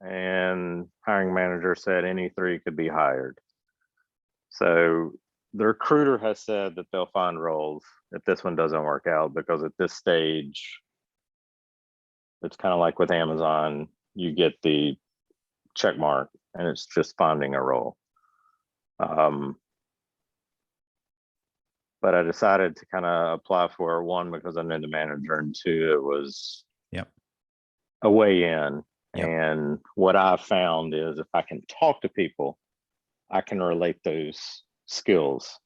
and hiring manager said any 3 could be hired. So the recruiter has said that they'll find roles if this one doesn't work out, because at this stage, it's kind of like with Amazon, you get the check mark and it's just finding a role. But I decided to kind of apply for 1 because I knew the manager, and 2, it was a way in. Yep. And what I've found is if I can talk to people, I can relate those skills.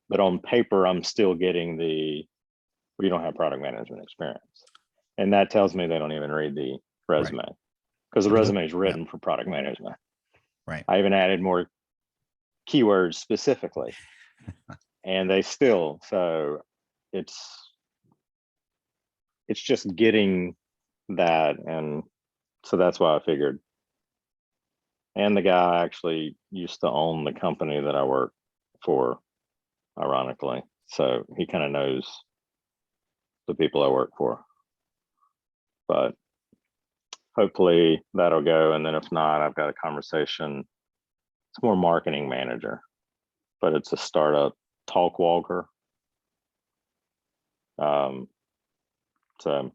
But on paper, I'm still getting we don't have product management experience. And that tells me they don't even read the resume, because the resume is written for product management. Right. I even added more keywords specifically. And they still, so it's just getting that. And so that's why I figured. And the guy actually used to own the company that I work for, ironically. So he kind of knows the people I work for. But hopefully that'll go. And then if not, I've got a conversation. It's more marketing manager, but it's a startup, Talk Walker. So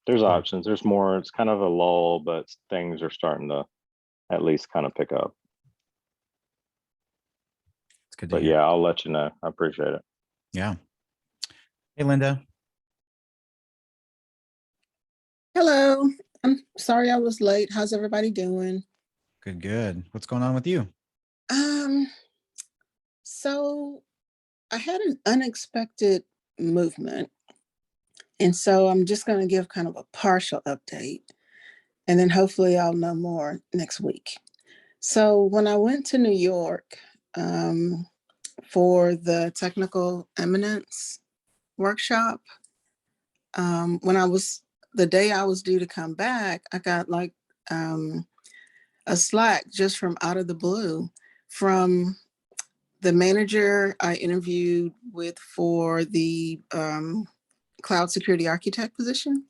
there's options. There's more. It's kind of a lull, but things are starting to at least kind of pick up. It's good to But hear. yeah, I'll let you know. I appreciate it. Yeah. Hey, Linda. Hello. I'm sorry I was late. How's everybody doing? Good, good. What's going on with you? So I had an unexpected movement. And so I'm just going to give kind of a partial update, and then hopefully I'll know more next week. So when I went to New York for the technical eminence workshop, the day I was due to come back, I got like a Slack just from out of the blue from the manager I interviewed with for the cloud security architect position.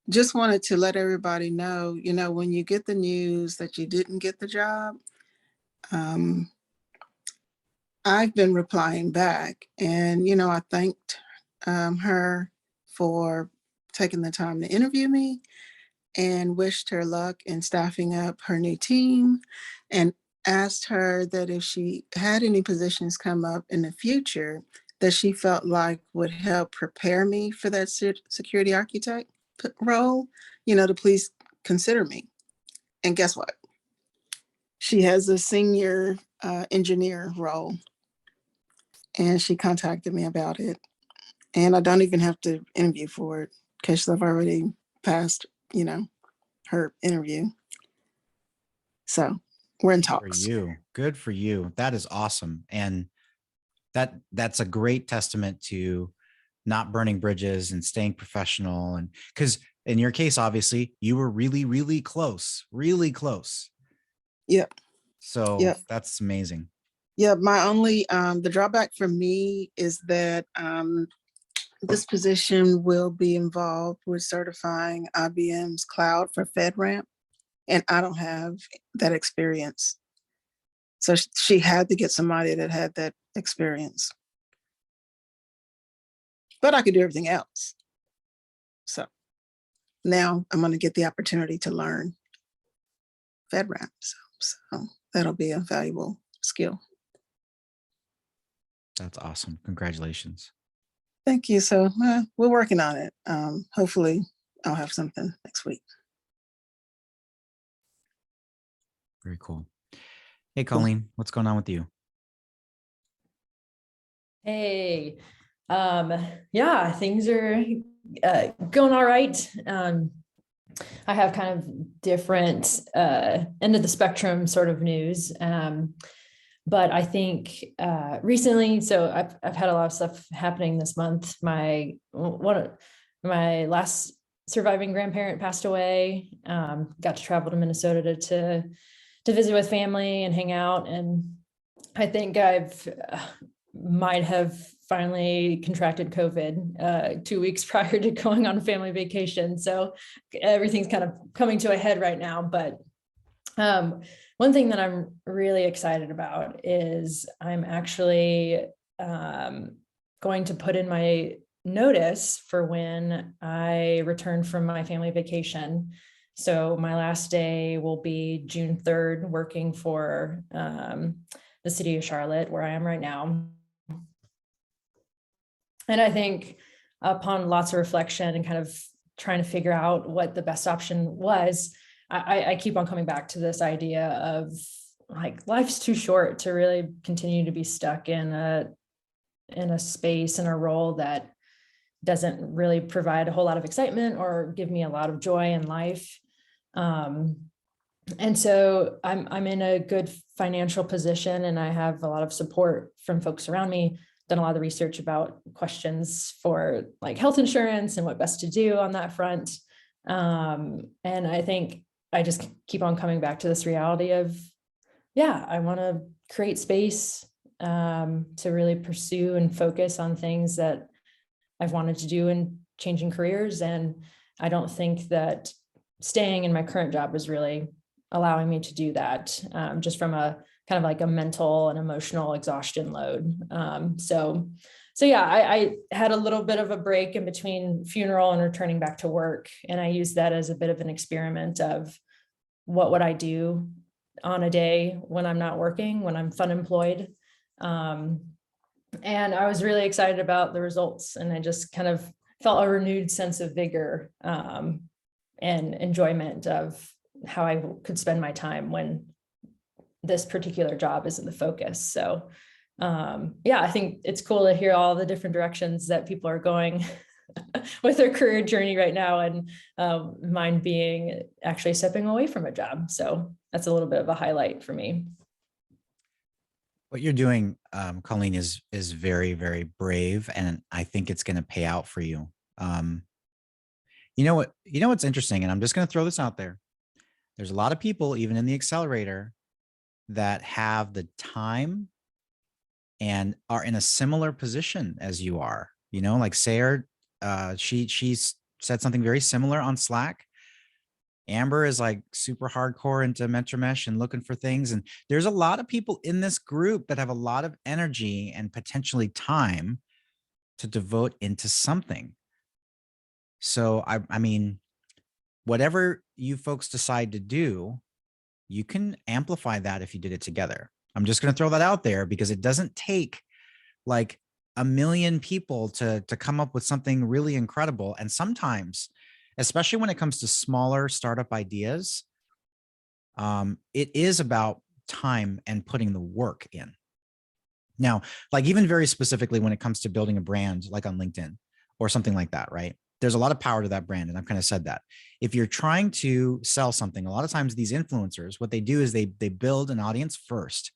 Just wanted to let everybody know, when you get the news that you didn't get the job, I've been replying back, and I thanked her for taking the time to interview me and wished her luck in staffing up her new team, and asked her that if she had any positions come up in the future that she felt like would help prepare me for that security architect role, to please consider me. And guess what? She has a senior engineer role, and she contacted me about it. And I don't even have to interview for it because I've already passed, her interview. So we're in Good for talks. you. Good for you. That is awesome. And that's a great testament to not burning bridges and staying professional. And because in your case, obviously, you were really, really close, really close. Yep. So Yep. that's amazing. Yeah, my only, the drawback for me is that this position will be involved with certifying IBM's cloud for FedRAMP, and I don't have that experience. So she had to get somebody that had that experience. But I could do everything else. So now I'm going to get the opportunity to learn FedRAMP. So that'll be a valuable skill. That's awesome. Congratulations. Thank you. So we're working on it. Hopefully I'll have something next week. Very cool. Hey, Colleen, what's going on with you? Hey, yeah, things are going all right. I have kind of different end of the spectrum sort of news. But I think recently, so I've had a lot of stuff happening this month. My last surviving grandparent passed away. Got to travel to Minnesota to visit with family and hang out. And I think I've might have finally contracted COVID 2 weeks prior to going on a family vacation. So everything's kind of coming to a head right now. But one thing that I'm really excited about is I'm actually going to put in my notice for when I return from my family vacation. So my last day will be June 3rd, working for the city of Charlotte, where I am right now. And I think upon lots of reflection and kind of trying to figure out what the best option was, I keep on coming back to this idea of like, life's too short to really continue to be stuck in a space, in a role that doesn't really provide a whole lot of excitement or give me a lot of joy in life. And so I'm in a good financial position, and I have a lot of support from folks around me. Done a lot of research about questions for like health insurance and what best to do on that front. And I think I just keep on coming back to this reality of, yeah, I want to create space to really pursue and focus on things that I've wanted to do in changing careers. And I don't think that staying in my current job is really allowing me to do that, just from a kind of like a mental and emotional exhaustion load. So yeah, I had a little bit of a break in between funeral and returning back to work. And I used that as a bit of an experiment of what would I do on a day when I'm not working, when I'm fun employed. And I was really excited about the results, and I just kind of felt a renewed sense of vigor and enjoyment of how I could spend my time when this particular job isn't the focus. So yeah, I think it's cool to hear all the different directions that people are going with their career journey right now, and mine being actually stepping away from a job. So that's a little bit of a highlight for me. What you're doing, Colleen, is very, very brave, and I think it's going to pay out for you. You know what's interesting, and I'm just going to throw this out there. There's a lot of people, even in the accelerator, that have the time and are in a similar position as you are. You know, like Sayre, she's said something very similar on Slack. Amber is like super hardcore into MentorMesh and looking for things. And there's a lot of people in this group that have a lot of energy and potentially time to devote into something. So I mean, whatever you folks decide to do, you can amplify that if you did it together. I'm just going to throw that out there because it doesn't take like a million people to come up with something really incredible. And sometimes, especially when it comes to smaller startup ideas, it is about time and putting the work in. Now, like even very specifically when it comes to building a brand, like on LinkedIn or something like that, right? There's a lot of power to that brand. And I've kind of said that. If you're trying to sell something, a lot of times these influencers, what they do is they build an audience first,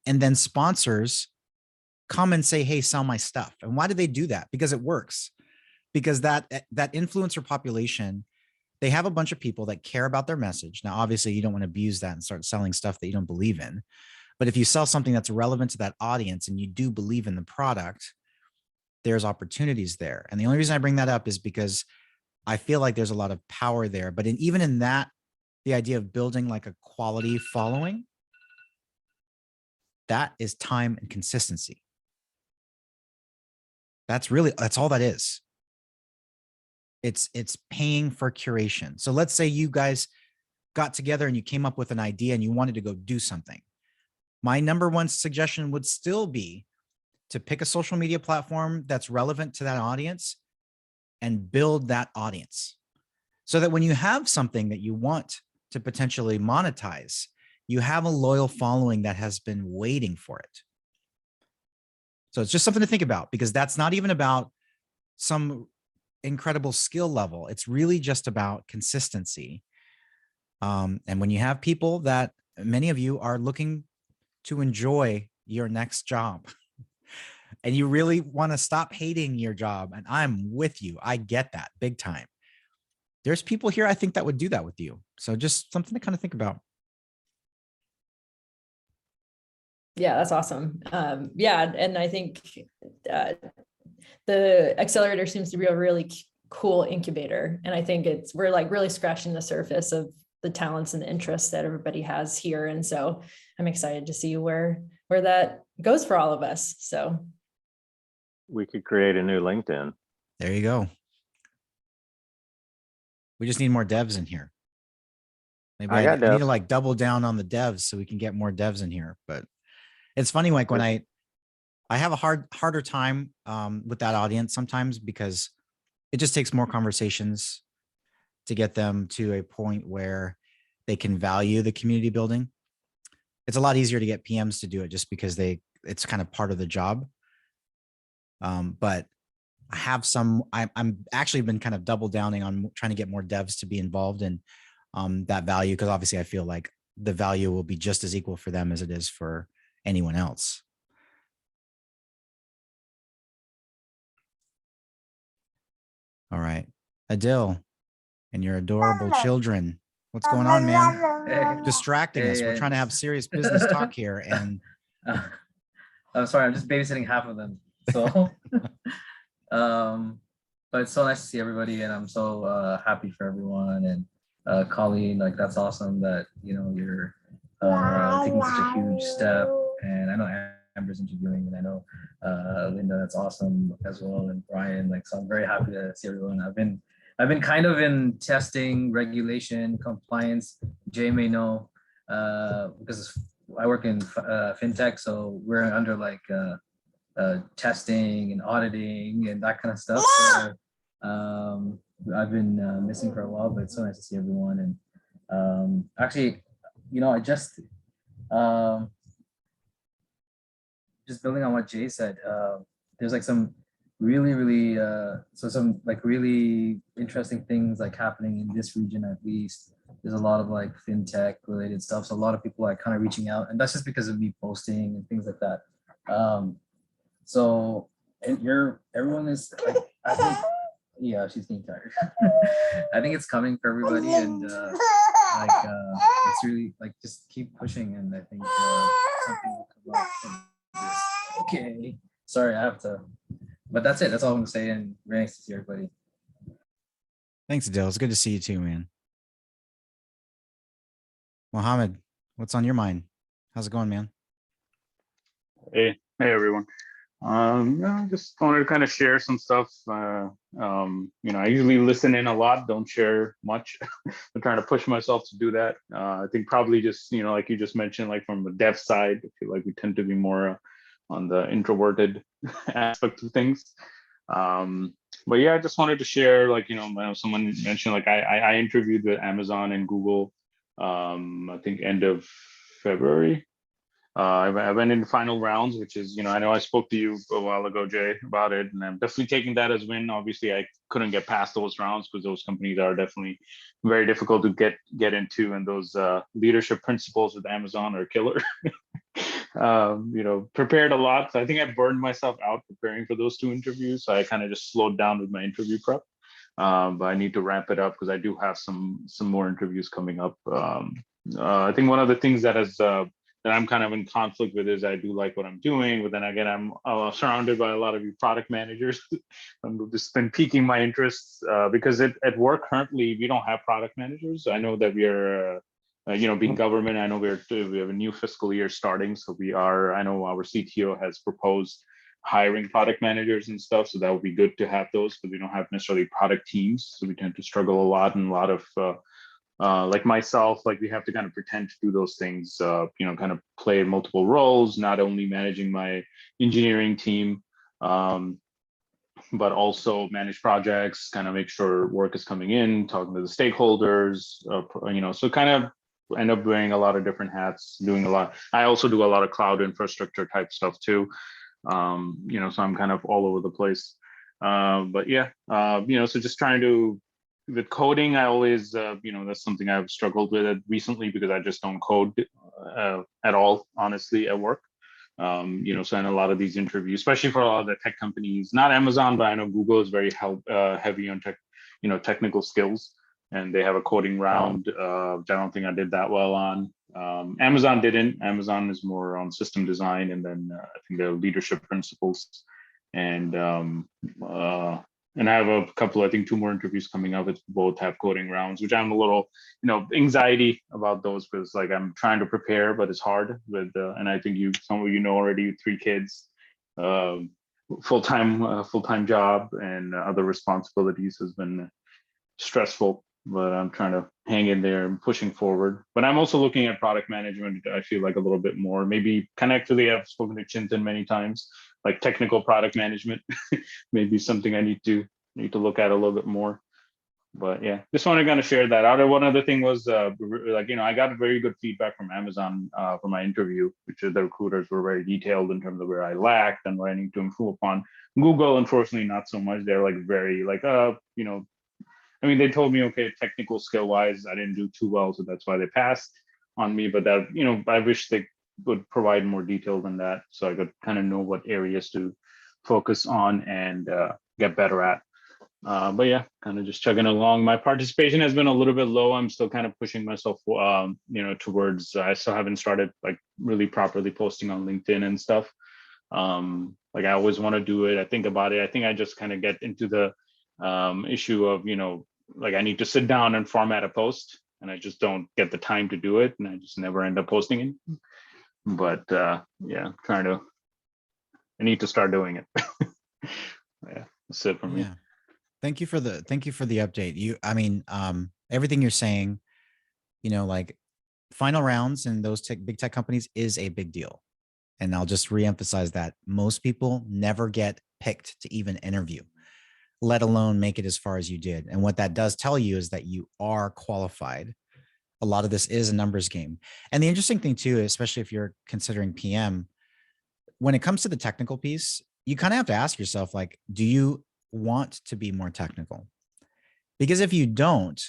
and then sponsors come and say, hey, sell my stuff. And why do they do that? Because it works. Because that influencer population, they have a bunch of people that care about their message. Now, obviously, you don't want to abuse that and start selling stuff that you don't believe in. But if you sell something that's relevant to that audience and you do believe in the product, there's opportunities there. And the only reason I bring that up is because I feel like there's a lot of power there. But even in that, the idea of building like a quality following, that is time and consistency. That's all that is. It's paying for curation. So let's say you guys got together and you came up with an idea and you wanted to go do something. My number one suggestion would still be to pick a social media platform that's relevant to that audience and build that audience so that when you have something that you want to potentially monetize, you have a loyal following that has been waiting for it. So it's just something to think about, because that's not even about some incredible skill level. It's really just about consistency. And when you have people that many of you are looking to enjoy your next job and you really want to stop hating your job, and I'm with you, I get that big time. There's people here, I think, that would do that with you. So just something to kind of think about. Yeah, that's awesome. Yeah, and I think the accelerator seems to be a really cool incubator. And I think we're like really scratching the surface of the talents and the interests that everybody has here. And so I'm excited to see where that goes for all of us. So We could create a new LinkedIn. There you go. We just need more devs in here. Maybe I got I need devs. to like double down on the devs so we can get more devs in here. But it's funny, like when I have a harder time with that audience sometimes, because it just takes more conversations to get them to a point where they can value the community building. It's a lot easier to get PMs to do it just because it's kind of part of the job. But I have I'm actually been kind of double downing on trying to get more devs to be involved in that value, because obviously I feel like the value will be just as equal for them as it is for anyone else. All right, Adil and your adorable children. What's going on, man? Hey. Distracting us. We're trying to have serious business talk here. And I'm sorry, I'm just babysitting half of them. So, but it's so nice to see everybody, and I'm so happy for everyone. And Colleen, like that's awesome that you're taking such a huge step. And I know Amber's interviewing, and I know Linda, that's awesome as well, and Brian. Like, so I'm very happy to see everyone. I've been kind of in testing, regulation, compliance. Jay may know because I work in fintech, so we're under like testing and auditing and that kind of stuff. So I've been missing for a while, but it's so nice to see everyone. And actually, I just building on what Jay said, there's like some really interesting things like happening in this region. At least there's a lot of like fintech related stuff, so a lot of people are kind of reaching out, and that's just because of me posting and things like that. So and everyone is like, I think Yeah, she's getting tired. I think it's coming for everybody, and it's really like just keep pushing, and I think something will come out from this. Okay, sorry, I have to, but that's it. That's all I'm gonna say, and very nice to see everybody. Thanks, Adil. It's good to see you too, man. Mohammed, what's on your mind? How's it going, man? Hey, everyone. I just wanted to kind of share some stuff. I usually listen in a lot, don't share much. I'm trying to push myself to do that. I think probably just, like you just mentioned, like from the dev side, I feel like we tend to be more on the introverted aspect of things. But yeah, I just wanted to share, like, someone mentioned, like I interviewed with Amazon and Google, I think end of February. I went in the final rounds, which is, I know I spoke to you a while ago, Jay, about it, and I'm definitely taking that as win. Obviously, I couldn't get past those rounds because those companies are definitely very difficult to get into, and those leadership principles with Amazon are killer. Prepared a lot. So I think I burned myself out preparing for those two interviews. So I kind of just slowed down with my interview prep. But I need to ramp it up because I do have some more interviews coming up. I think one of the things that I'm kind of in conflict with is I do like what I'm doing, but then again, I'm surrounded by a lot of you product managers. I've just been piquing my interests because at work currently we don't have product managers. I know that we are, being government. I know we have a new fiscal year starting, so I know our CTO has proposed hiring product managers and stuff, so that would be good to have those, but we don't have necessarily product teams, so we tend to struggle a lot, and a lot of like myself, like we have to kind of pretend to do those things, kind of play multiple roles, not only managing my engineering team, but also manage projects, kind of make sure work is coming in, talking to the stakeholders, so kind of end up wearing a lot of different hats, doing a lot. I also do a lot of cloud infrastructure type stuff too. So I'm kind of all over the place. But yeah, so just trying to, with coding, I always, that's something I've struggled with recently because I just don't code at all, honestly, at work. So in a lot of these interviews, especially for a lot of the tech companies, not Amazon, but I know Google is very heavy on technical skills, and they have a coding round, which I don't think I did that well on. Amazon didn't. Amazon is more on system design, and then I think the leadership principles, and I have a couple, I think 2 more interviews coming up. It's both have coding rounds, which I'm a little, anxiety about those because like I'm trying to prepare, but it's hard with, and I think some of you know already, 3 kids, full-time job, and other responsibilities has been stressful, but I'm trying to hang in there and pushing forward. But I'm also looking at product management. I feel like a little bit more, maybe connectedly, I've spoken to Chintan many times, like technical product management, maybe something I need to look at a little bit more. But yeah, just want to kind of share that out. One other thing was I got very good feedback from Amazon for my interview, which is the recruiters were very detailed in terms of where I lacked and where I need to improve upon. Google, unfortunately, not so much. They're like very like, they told me, okay, technical skill wise, I didn't do too well, so that's why they passed on me. But that, I wish they would provide more detail than that, so I could kind of know what areas to focus on and get better at. But yeah, kind of just chugging along. My participation has been a little bit low. I'm still kind of pushing myself, towards. I still haven't started like really properly posting on LinkedIn and stuff. Like I always want to do it. I think about it. I think I just kind of get into the issue of, like I need to sit down and format a post, and I just don't get the time to do it, and I just never end up posting it. But yeah, I need to start doing it. Yeah, that's it for me. Yeah. Thank you for the update. Everything you're saying, like final rounds in those big tech companies is a big deal. And I'll just reemphasize that most people never get picked to even interview, let alone make it as far as you did. And what that does tell you is that you are qualified. A lot of this is a numbers game. And the interesting thing too, especially if you're considering PM, when it comes to the technical piece, you kind of have to ask yourself, like, do you want to be more technical? Because if you don't,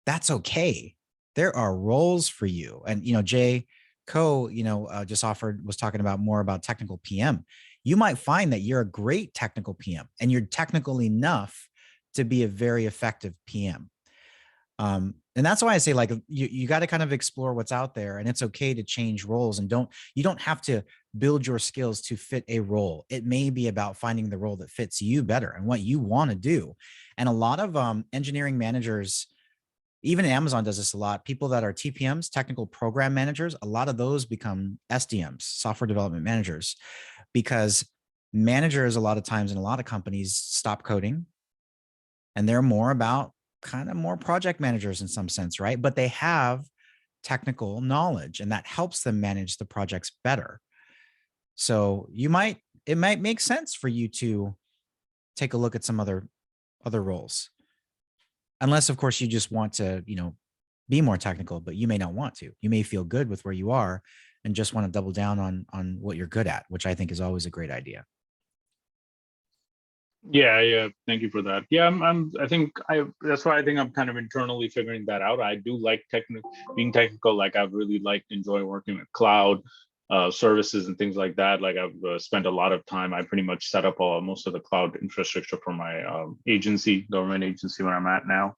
that's okay. There are roles for you. And, Jay Ko, was talking about more about technical PM. You might find that you're a great technical PM and you're technical enough to be a very effective PM. And that's why I say, like, you got to kind of explore what's out there, and it's okay to change roles, and you don't have to build your skills to fit a role. It may be about finding the role that fits you better and what you want to do. And a lot of engineering managers, even Amazon does this a lot. People that are TPMs, technical program managers, a lot of those become SDMs, software development managers, because managers a lot of times in a lot of companies stop coding, and they're more about kind of more project managers in some sense, right? But they have technical knowledge, and that helps them manage the projects better. So it might make sense for you to take a look at some other roles, unless of course you just want to, be more technical, but you may not want to. You may feel good with where you are and just want to double down on what you're good at, which I think is always a great idea. Yeah. Thank you for that. Yeah, that's why I think I'm kind of internally figuring that out. I do like being technical. Like I've really enjoy working with cloud services and things like that. Like I've spent a lot of time. I pretty much set up most of the cloud infrastructure for my government agency where I'm at now.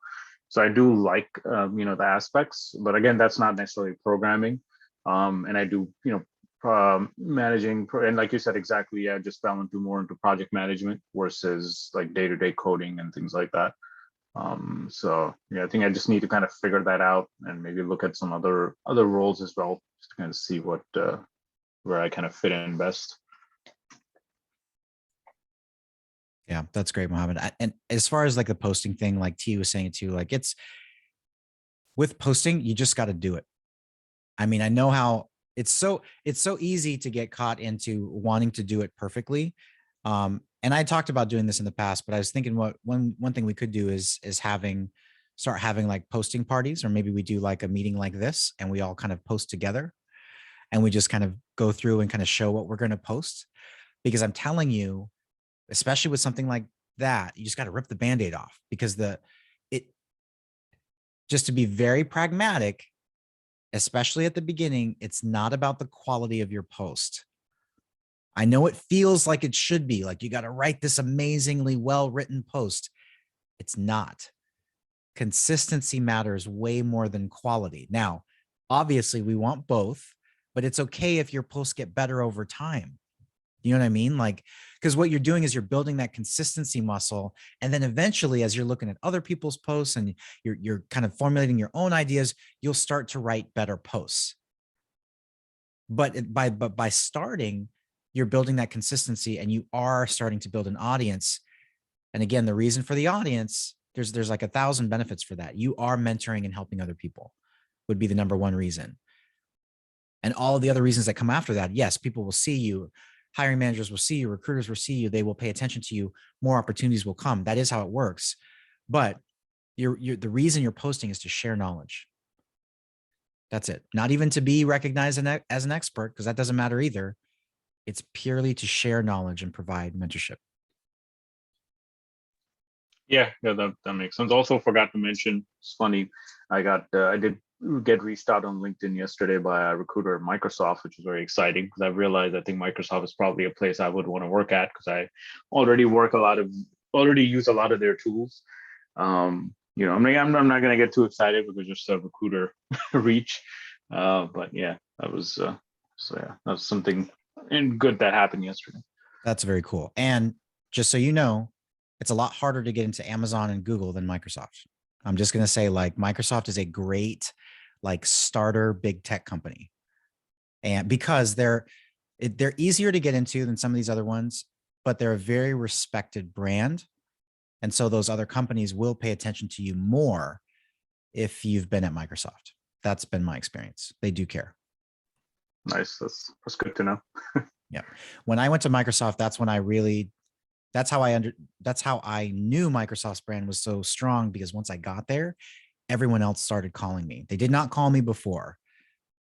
So I do like the aspects, but again, that's not necessarily programming. And I do managing, and like you said, exactly, yeah, just fell more into project management versus like day-to-day coding and things like that. So yeah, I think I just need to kind of figure that out and maybe look at some other roles as well, just to kind of see where I kind of fit in best. Yeah, that's great, Mohammed. And as far as like the posting thing, like T was saying it too, like it's with posting, you just got to do it. I mean, I know how it's so easy to get caught into wanting to do it perfectly. And I talked about doing this in the past, but I was thinking one thing we could do is start having like posting parties, or maybe we do like a meeting like this and we all kind of post together and we just kind of go through and kind of show what we're going to post. Because I'm telling you, especially with something like that, you just got to rip the Band-Aid off, because just to be very pragmatic, especially at the beginning, it's not about the quality of your post. I know it feels like it should be, like you got to write this amazingly well-written post. It's not. Consistency matters way more than quality. Now, obviously we want both, but it's okay if your posts get better over time. You know what I mean? Like, because what you're doing is you're building that consistency muscle. And then eventually, as you're looking at other people's posts and you're kind of formulating your own ideas, you'll start to write better posts. But by starting, you're building that consistency and you are starting to build an audience. And again, the reason for the audience, there's like 1,000 benefits for that. You are mentoring and helping other people would be the number one reason. And all of the other reasons that come after that, yes, people will see you. Hiring managers will see you, recruiters will see you, they will pay attention to you, more opportunities will come. That is how it works. But the reason you're posting is to share knowledge. That's it. Not even to be recognized as an expert, because that doesn't matter either. It's purely to share knowledge and provide mentorship. Yeah, that makes sense. Also forgot to mention, it's funny, I did get reached out on LinkedIn yesterday by a recruiter at Microsoft, which is very exciting because I realized I think Microsoft is probably a place I would want to work at, because I already use a lot of their tools. I'm not going to get too excited because just a recruiter reach, but yeah, that was something good that happened yesterday. That's very cool. And just so you know, it's a lot harder to get into Amazon and Google than Microsoft. I'm just going to say, like, Microsoft is a great like starter big tech company, and because they're easier to get into than some of these other ones, but they're a very respected brand. And so those other companies will pay attention to you more if you've been at Microsoft. That's been my experience. They do care. Nice. That's good to know. Yeah. When I went to Microsoft, that's how I knew Microsoft's brand was so strong, because once I got there, everyone else started calling me. They did not call me before,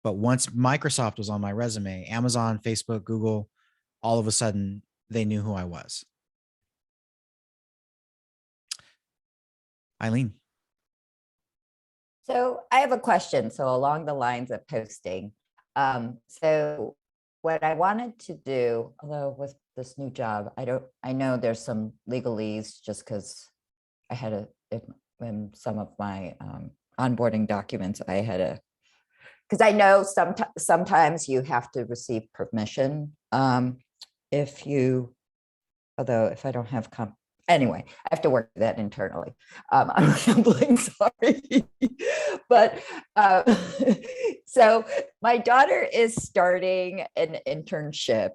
but once Microsoft was on my resume, Amazon, Facebook, Google, all of a sudden they knew who I was. Eileen. So I have a question. So along the lines of posting. So what I wanted to do, although with this new job, I know there's some legalese just because I had in some of my onboarding documents, I had a, because I know sometimes you have to receive permission if you, although if I don't have anyway, I have to work that internally. I'm rambling, sorry. But so my daughter is starting an internship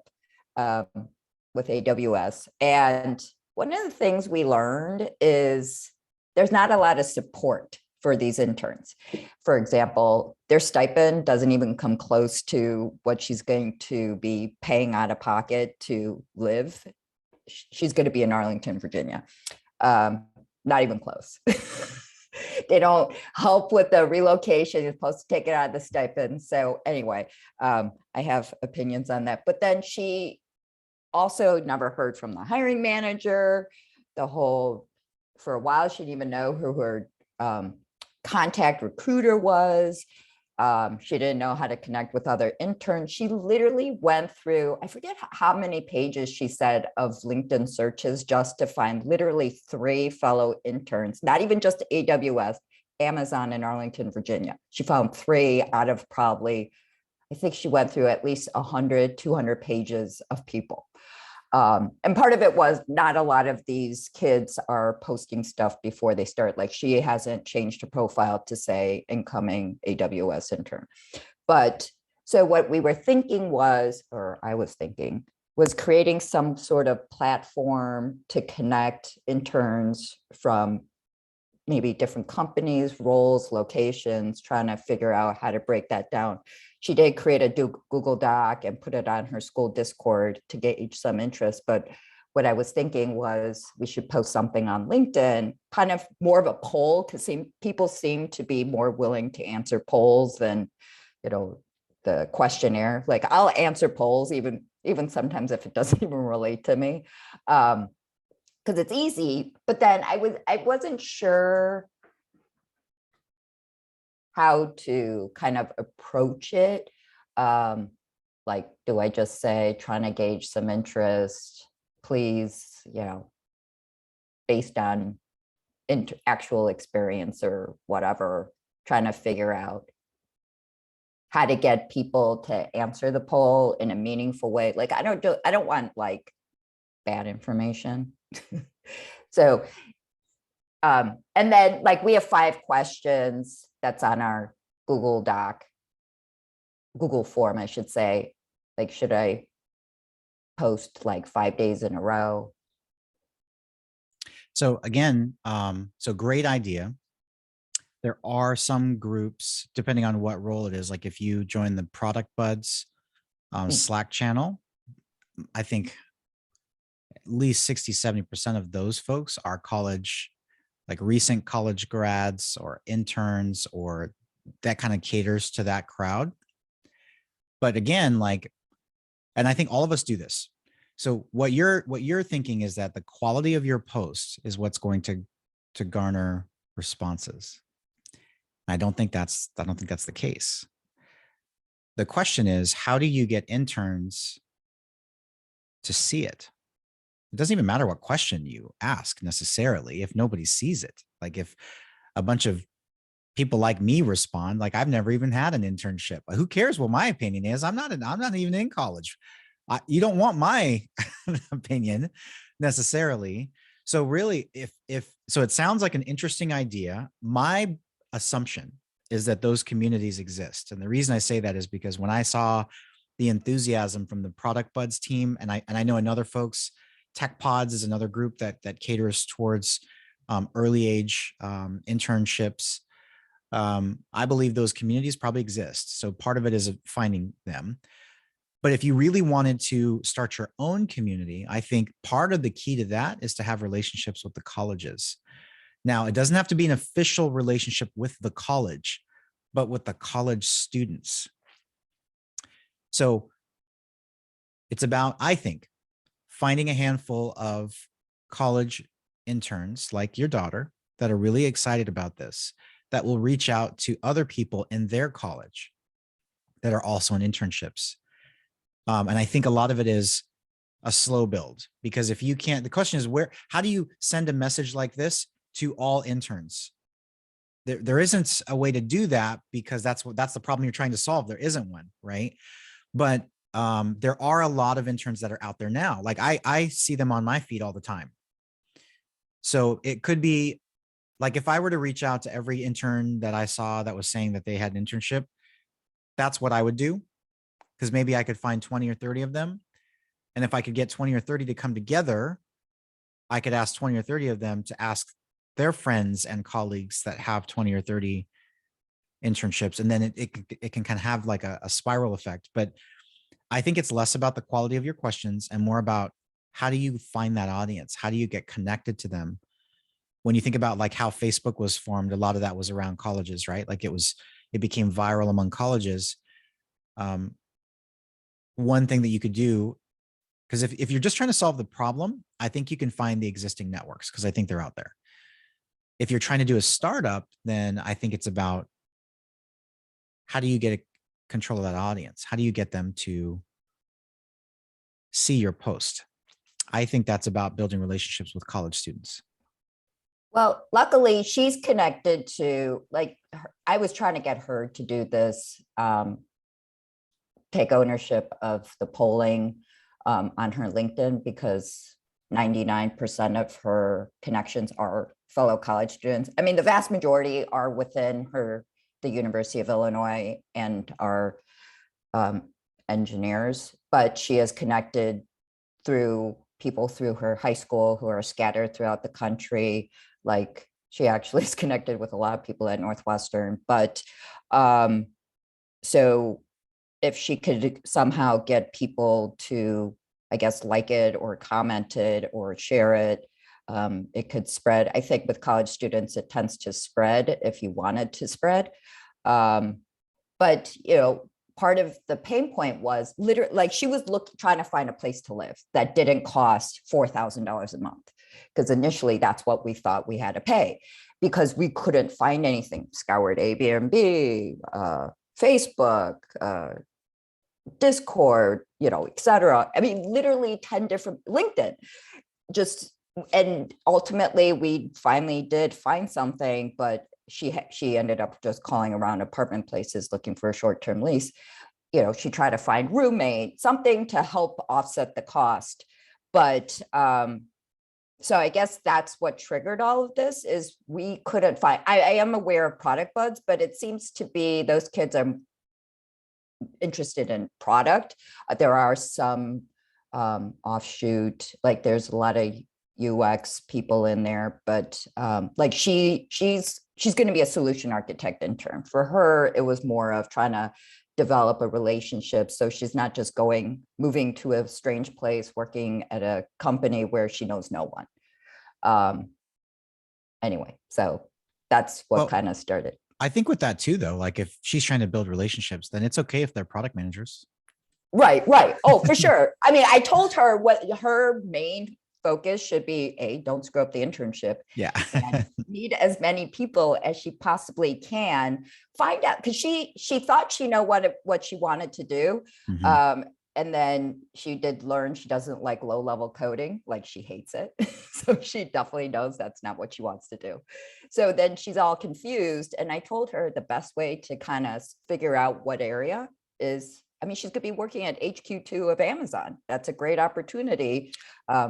with AWS. And one of the things we learned is there's not a lot of support for these interns. For example, their stipend doesn't even come close to what she's going to be paying out of pocket to live. She's going to be in Arlington, Virginia. Not even close. They don't help with the relocation. You're supposed to take it out of the stipend. So anyway, I have opinions on that. But then she also never heard from the hiring manager. For a while, she didn't even know who her contact recruiter was. She didn't know how to connect with other interns. She literally went through, I forget how many pages she said of LinkedIn searches just to find literally 3 fellow interns, not even just AWS, Amazon in Arlington, Virginia. She found 3 out of probably, I think she went through at least 100, 200 pages of people. And part of it was not a lot of these kids are posting stuff before they start. Like she hasn't changed her profile to say incoming AWS intern. But so what we were thinking was, or I was thinking, was creating some sort of platform to connect interns from maybe different companies, roles, locations, trying to figure out how to break that down. She did create a Google Doc and put it on her school Discord to gauge some interest. But what I was thinking was we should post something on LinkedIn, kind of more of a poll, because people seem to be more willing to answer polls than, the questionnaire. Like I'll answer polls even sometimes if it doesn't even relate to me. Because it's easy, but then I wasn't sure how to kind of approach it. Like, do I just say, trying to gauge some interest, please, based on actual experience or whatever, trying to figure out how to get people to answer the poll in a meaningful way. Like, I don't want like bad information. So, and then like we have 5 questions that's on our Google Doc, Google form, I should say. Like, should I post like 5 days in a row? So again, so great idea. There are some groups, depending on what role it is, like if you join the Product Buds Slack channel, I think at least 60, 70% of those folks are college, like recent college grads or interns, or that kind of caters to that crowd. But again, like, and I think all of us do this. So what you're thinking is that the quality of your posts is what's going to garner responses. I don't think that's the case. The question is, how do you get interns to see it? It doesn't even matter what question you ask necessarily if nobody sees it. Like if a bunch of people like me respond, like I've never even had an internship. Who cares what my opinion is? I'm not even in college. You don't want my opinion necessarily. So really, so it sounds like an interesting idea. My assumption is that those communities exist. And the reason I say that is because when I saw the enthusiasm from the Product Buds team, and I know another folks, Tech Pods is another group that caters towards early age internships. I believe those communities probably exist. So part of it is finding them. But if you really wanted to start your own community, I think part of the key to that is to have relationships with the colleges. Now, it doesn't have to be an official relationship with the college, but with the college students. So it's about, I think, finding a handful of college interns like your daughter that are really excited about this, that will reach out to other people in their college that are also in internships. And I think a lot of it is a slow build, because if you can't, the question is how do you send a message like this to all interns. There isn't a way to do that because that's the problem you're trying to solve. There isn't one, right? But there are a lot of interns that are out there now. Like I see them on my feed all the time. So it could be like, if I were to reach out to every intern that I saw that was saying that they had an internship, that's what I would do. Because maybe I could find 20 or 30 of them. And if I could get 20 or 30 to come together, I could ask 20 or 30 of them to ask their friends and colleagues that have 20 or 30 internships. And then it can kind of have like a spiral effect. But I think it's less about the quality of your questions and more about how do you find that audience? How do you get connected to them? When you think about like how Facebook was formed, a lot of that was around colleges, right? Like it became viral among colleges. One thing that you could do, because if you're just trying to solve the problem, I think you can find the existing networks because I think they're out there. If you're trying to do a startup, then I think it's about how do you get control of that audience? How do you get them to see your post? I think that's about building relationships with college students. Well, luckily she's connected to, like, I was trying to get her to do this, take ownership of the polling on her LinkedIn, because 99% of her connections are fellow college students. I mean, the vast majority are within the University of Illinois and are engineers, but she has connected through people through her high school who are scattered throughout the country. Like, she actually is connected with a lot of people at Northwestern, but so if she could somehow get people to, I guess, like it or comment it or share it, it could spread. I think with college students, it tends to spread if you want it to spread. But, you know, part of the pain point was literally, like, she was trying to find a place to live that didn't cost $4,000 a month. Because initially that's what we thought we had to pay, because we couldn't find anything. Scoured Airbnb, Facebook, Discord, you know, et cetera. I mean, literally 10 different, LinkedIn, just, and ultimately we finally did find something, but she ended up just calling around apartment places looking for a short-term lease. You know, she tried to find roommate, something to help offset the cost. But so I guess that's what triggered all of this, is we couldn't find, I am aware of Product Buds, but it seems to be those kids are interested in product. There are some offshoot, like there's a lot of UX people in there, but like she's going to be a solution architect intern. For her, it was more of trying to develop a relationship. So she's not just moving to a strange place, working at a company where she knows no one. Anyway, so that's what kind of started. I think with that too, though, like if she's trying to build relationships, then it's okay if they're product managers. Right. Oh, for sure. I mean, I told her what her main focus should be: don't screw up the internship. Yeah. And meet as many people as she possibly can. Find out, because she thought she know what she wanted to do. Mm-hmm. And then she did learn she doesn't like low-level coding, like she hates it. So she definitely knows that's not what she wants to do. So then she's all confused. And I told her the best way to kind of figure out what area is, I mean, she's going to be working at HQ2 of Amazon. That's a great opportunity. I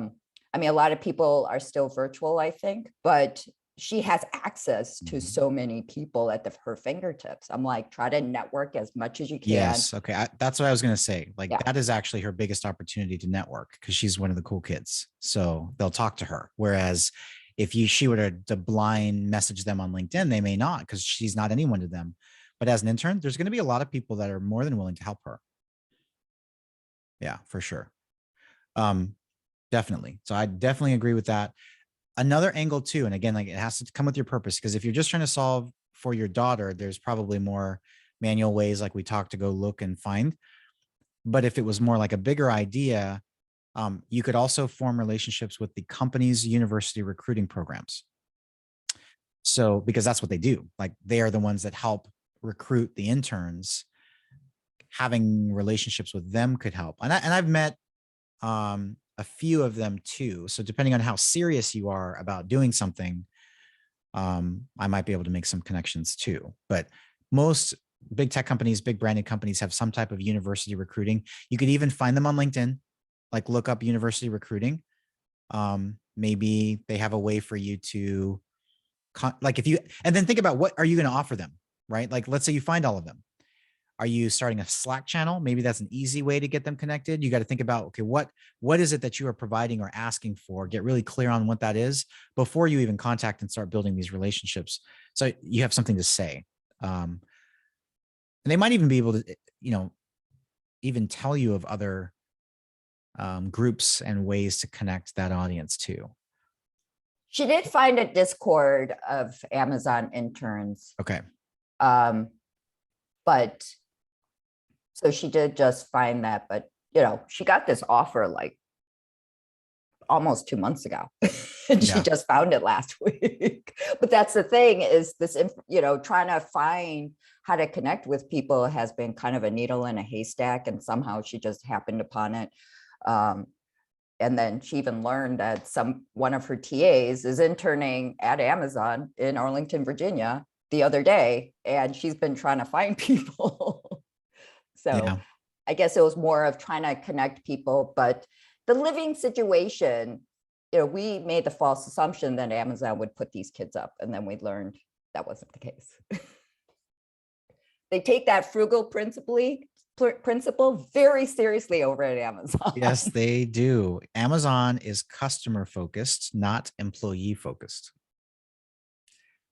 mean, a lot of people are still virtual, I think, but she has access to so many people at her fingertips. I'm like, try to network as much as you can. Yes. Okay. That's what I was going to say. Like, that is actually her biggest opportunity to network, because she's one of the cool kids. So they'll talk to her. Whereas if she were to blind message them on LinkedIn, they may not, because she's not anyone to them. But as an intern, there's going to be a lot of people that are more than willing to help her. Yeah, for sure. Definitely. So I definitely agree with that. Another angle too, and again, like, it has to come with your purpose, because if you're just trying to solve for your daughter, there's probably more manual ways, like we talked, to go look and find. But if it was more like a bigger idea, you could also form relationships with the company's university recruiting programs. So, because that's what they do. Like, they are the ones that help recruit the interns. Having relationships with them could help. And I've met a few of them too. So depending on how serious you are about doing something, I might be able to make some connections too. But most big tech companies, big branded companies have some type of university recruiting. You could even find them on LinkedIn, like look up university recruiting. Maybe they have a way for you to like if you, and then think about what are you going to offer them, right? Like, let's say you find all of them. Are you starting a Slack channel? Maybe that's an easy way to get them connected. You got to think about, okay, what is it that you are providing or asking for? Get really clear on what that is before you even contact and start building these relationships. So you have something to say. And they might even be able to, even tell you of other groups and ways to connect that audience too. She did find a Discord of Amazon interns. Okay. But so she did just find that, but she got this offer like almost 2 months ago. And she Yeah. just found it last week. But that's the thing is this, trying to find how to connect with people has been kind of a needle in a haystack. And somehow she just happened upon it. And then she even learned that one of her TAs is interning at Amazon in Arlington, Virginia the other day, and she's been trying to find people. So Yeah. I guess it was more of trying to connect people, but the living situation, we made the false assumption that Amazon would put these kids up, and then we learned that wasn't the case. They take that frugal principle very seriously over at Amazon. Yes, they do. Amazon is customer focused, not employee focused.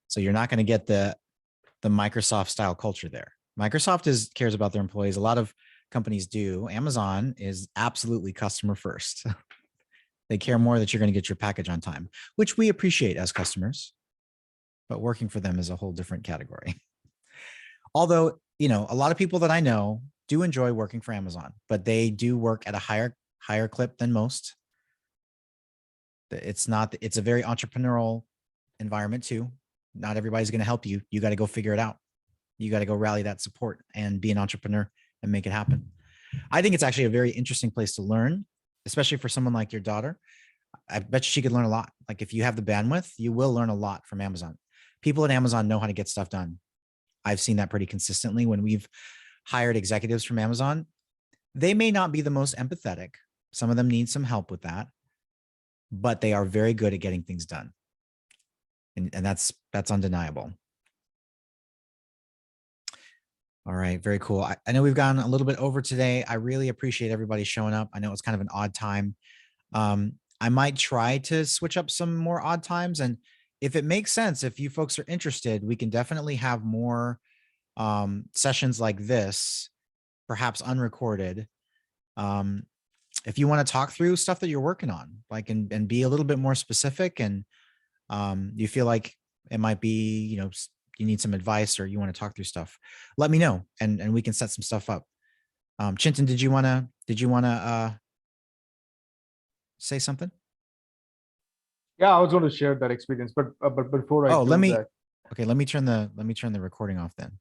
So you're not going to get the Microsoft style culture there. Microsoft cares about their employees. A lot of companies do. Amazon is absolutely customer first. They care more that you're going to get your package on time, which we appreciate as customers, but working for them is a whole different category. Although, a lot of people that I know do enjoy working for Amazon, but they do work at a higher clip than most. It's a very entrepreneurial environment too. Not everybody's going to help you. You got to go figure it out. You got to go rally that support and be an entrepreneur and make it happen. I think it's actually a very interesting place to learn, especially for someone like your daughter. I bet she could learn a lot. Like if you have the bandwidth, you will learn a lot from Amazon. People at Amazon know how to get stuff done. I've seen that pretty consistently when we've hired executives from Amazon. They may not be the most empathetic. Some of them need some help with that, but they are very good at getting things done. And that's undeniable. All right, very cool. I know we've gone a little bit over today. I really appreciate everybody showing up. I know it's kind of an odd time. I might try to switch up some more odd times. And if it makes sense, if you folks are interested, we can definitely have more sessions like this, perhaps unrecorded. If you want to talk through stuff that you're working on, like, and be a little bit more specific, and you feel like it might be, you need some advice or you want to talk through stuff, let me know and we can set some stuff up. Chintan, did you want to say something? Yeah, I was going to share that experience, but before I do let me that, okay, let me turn the recording off then.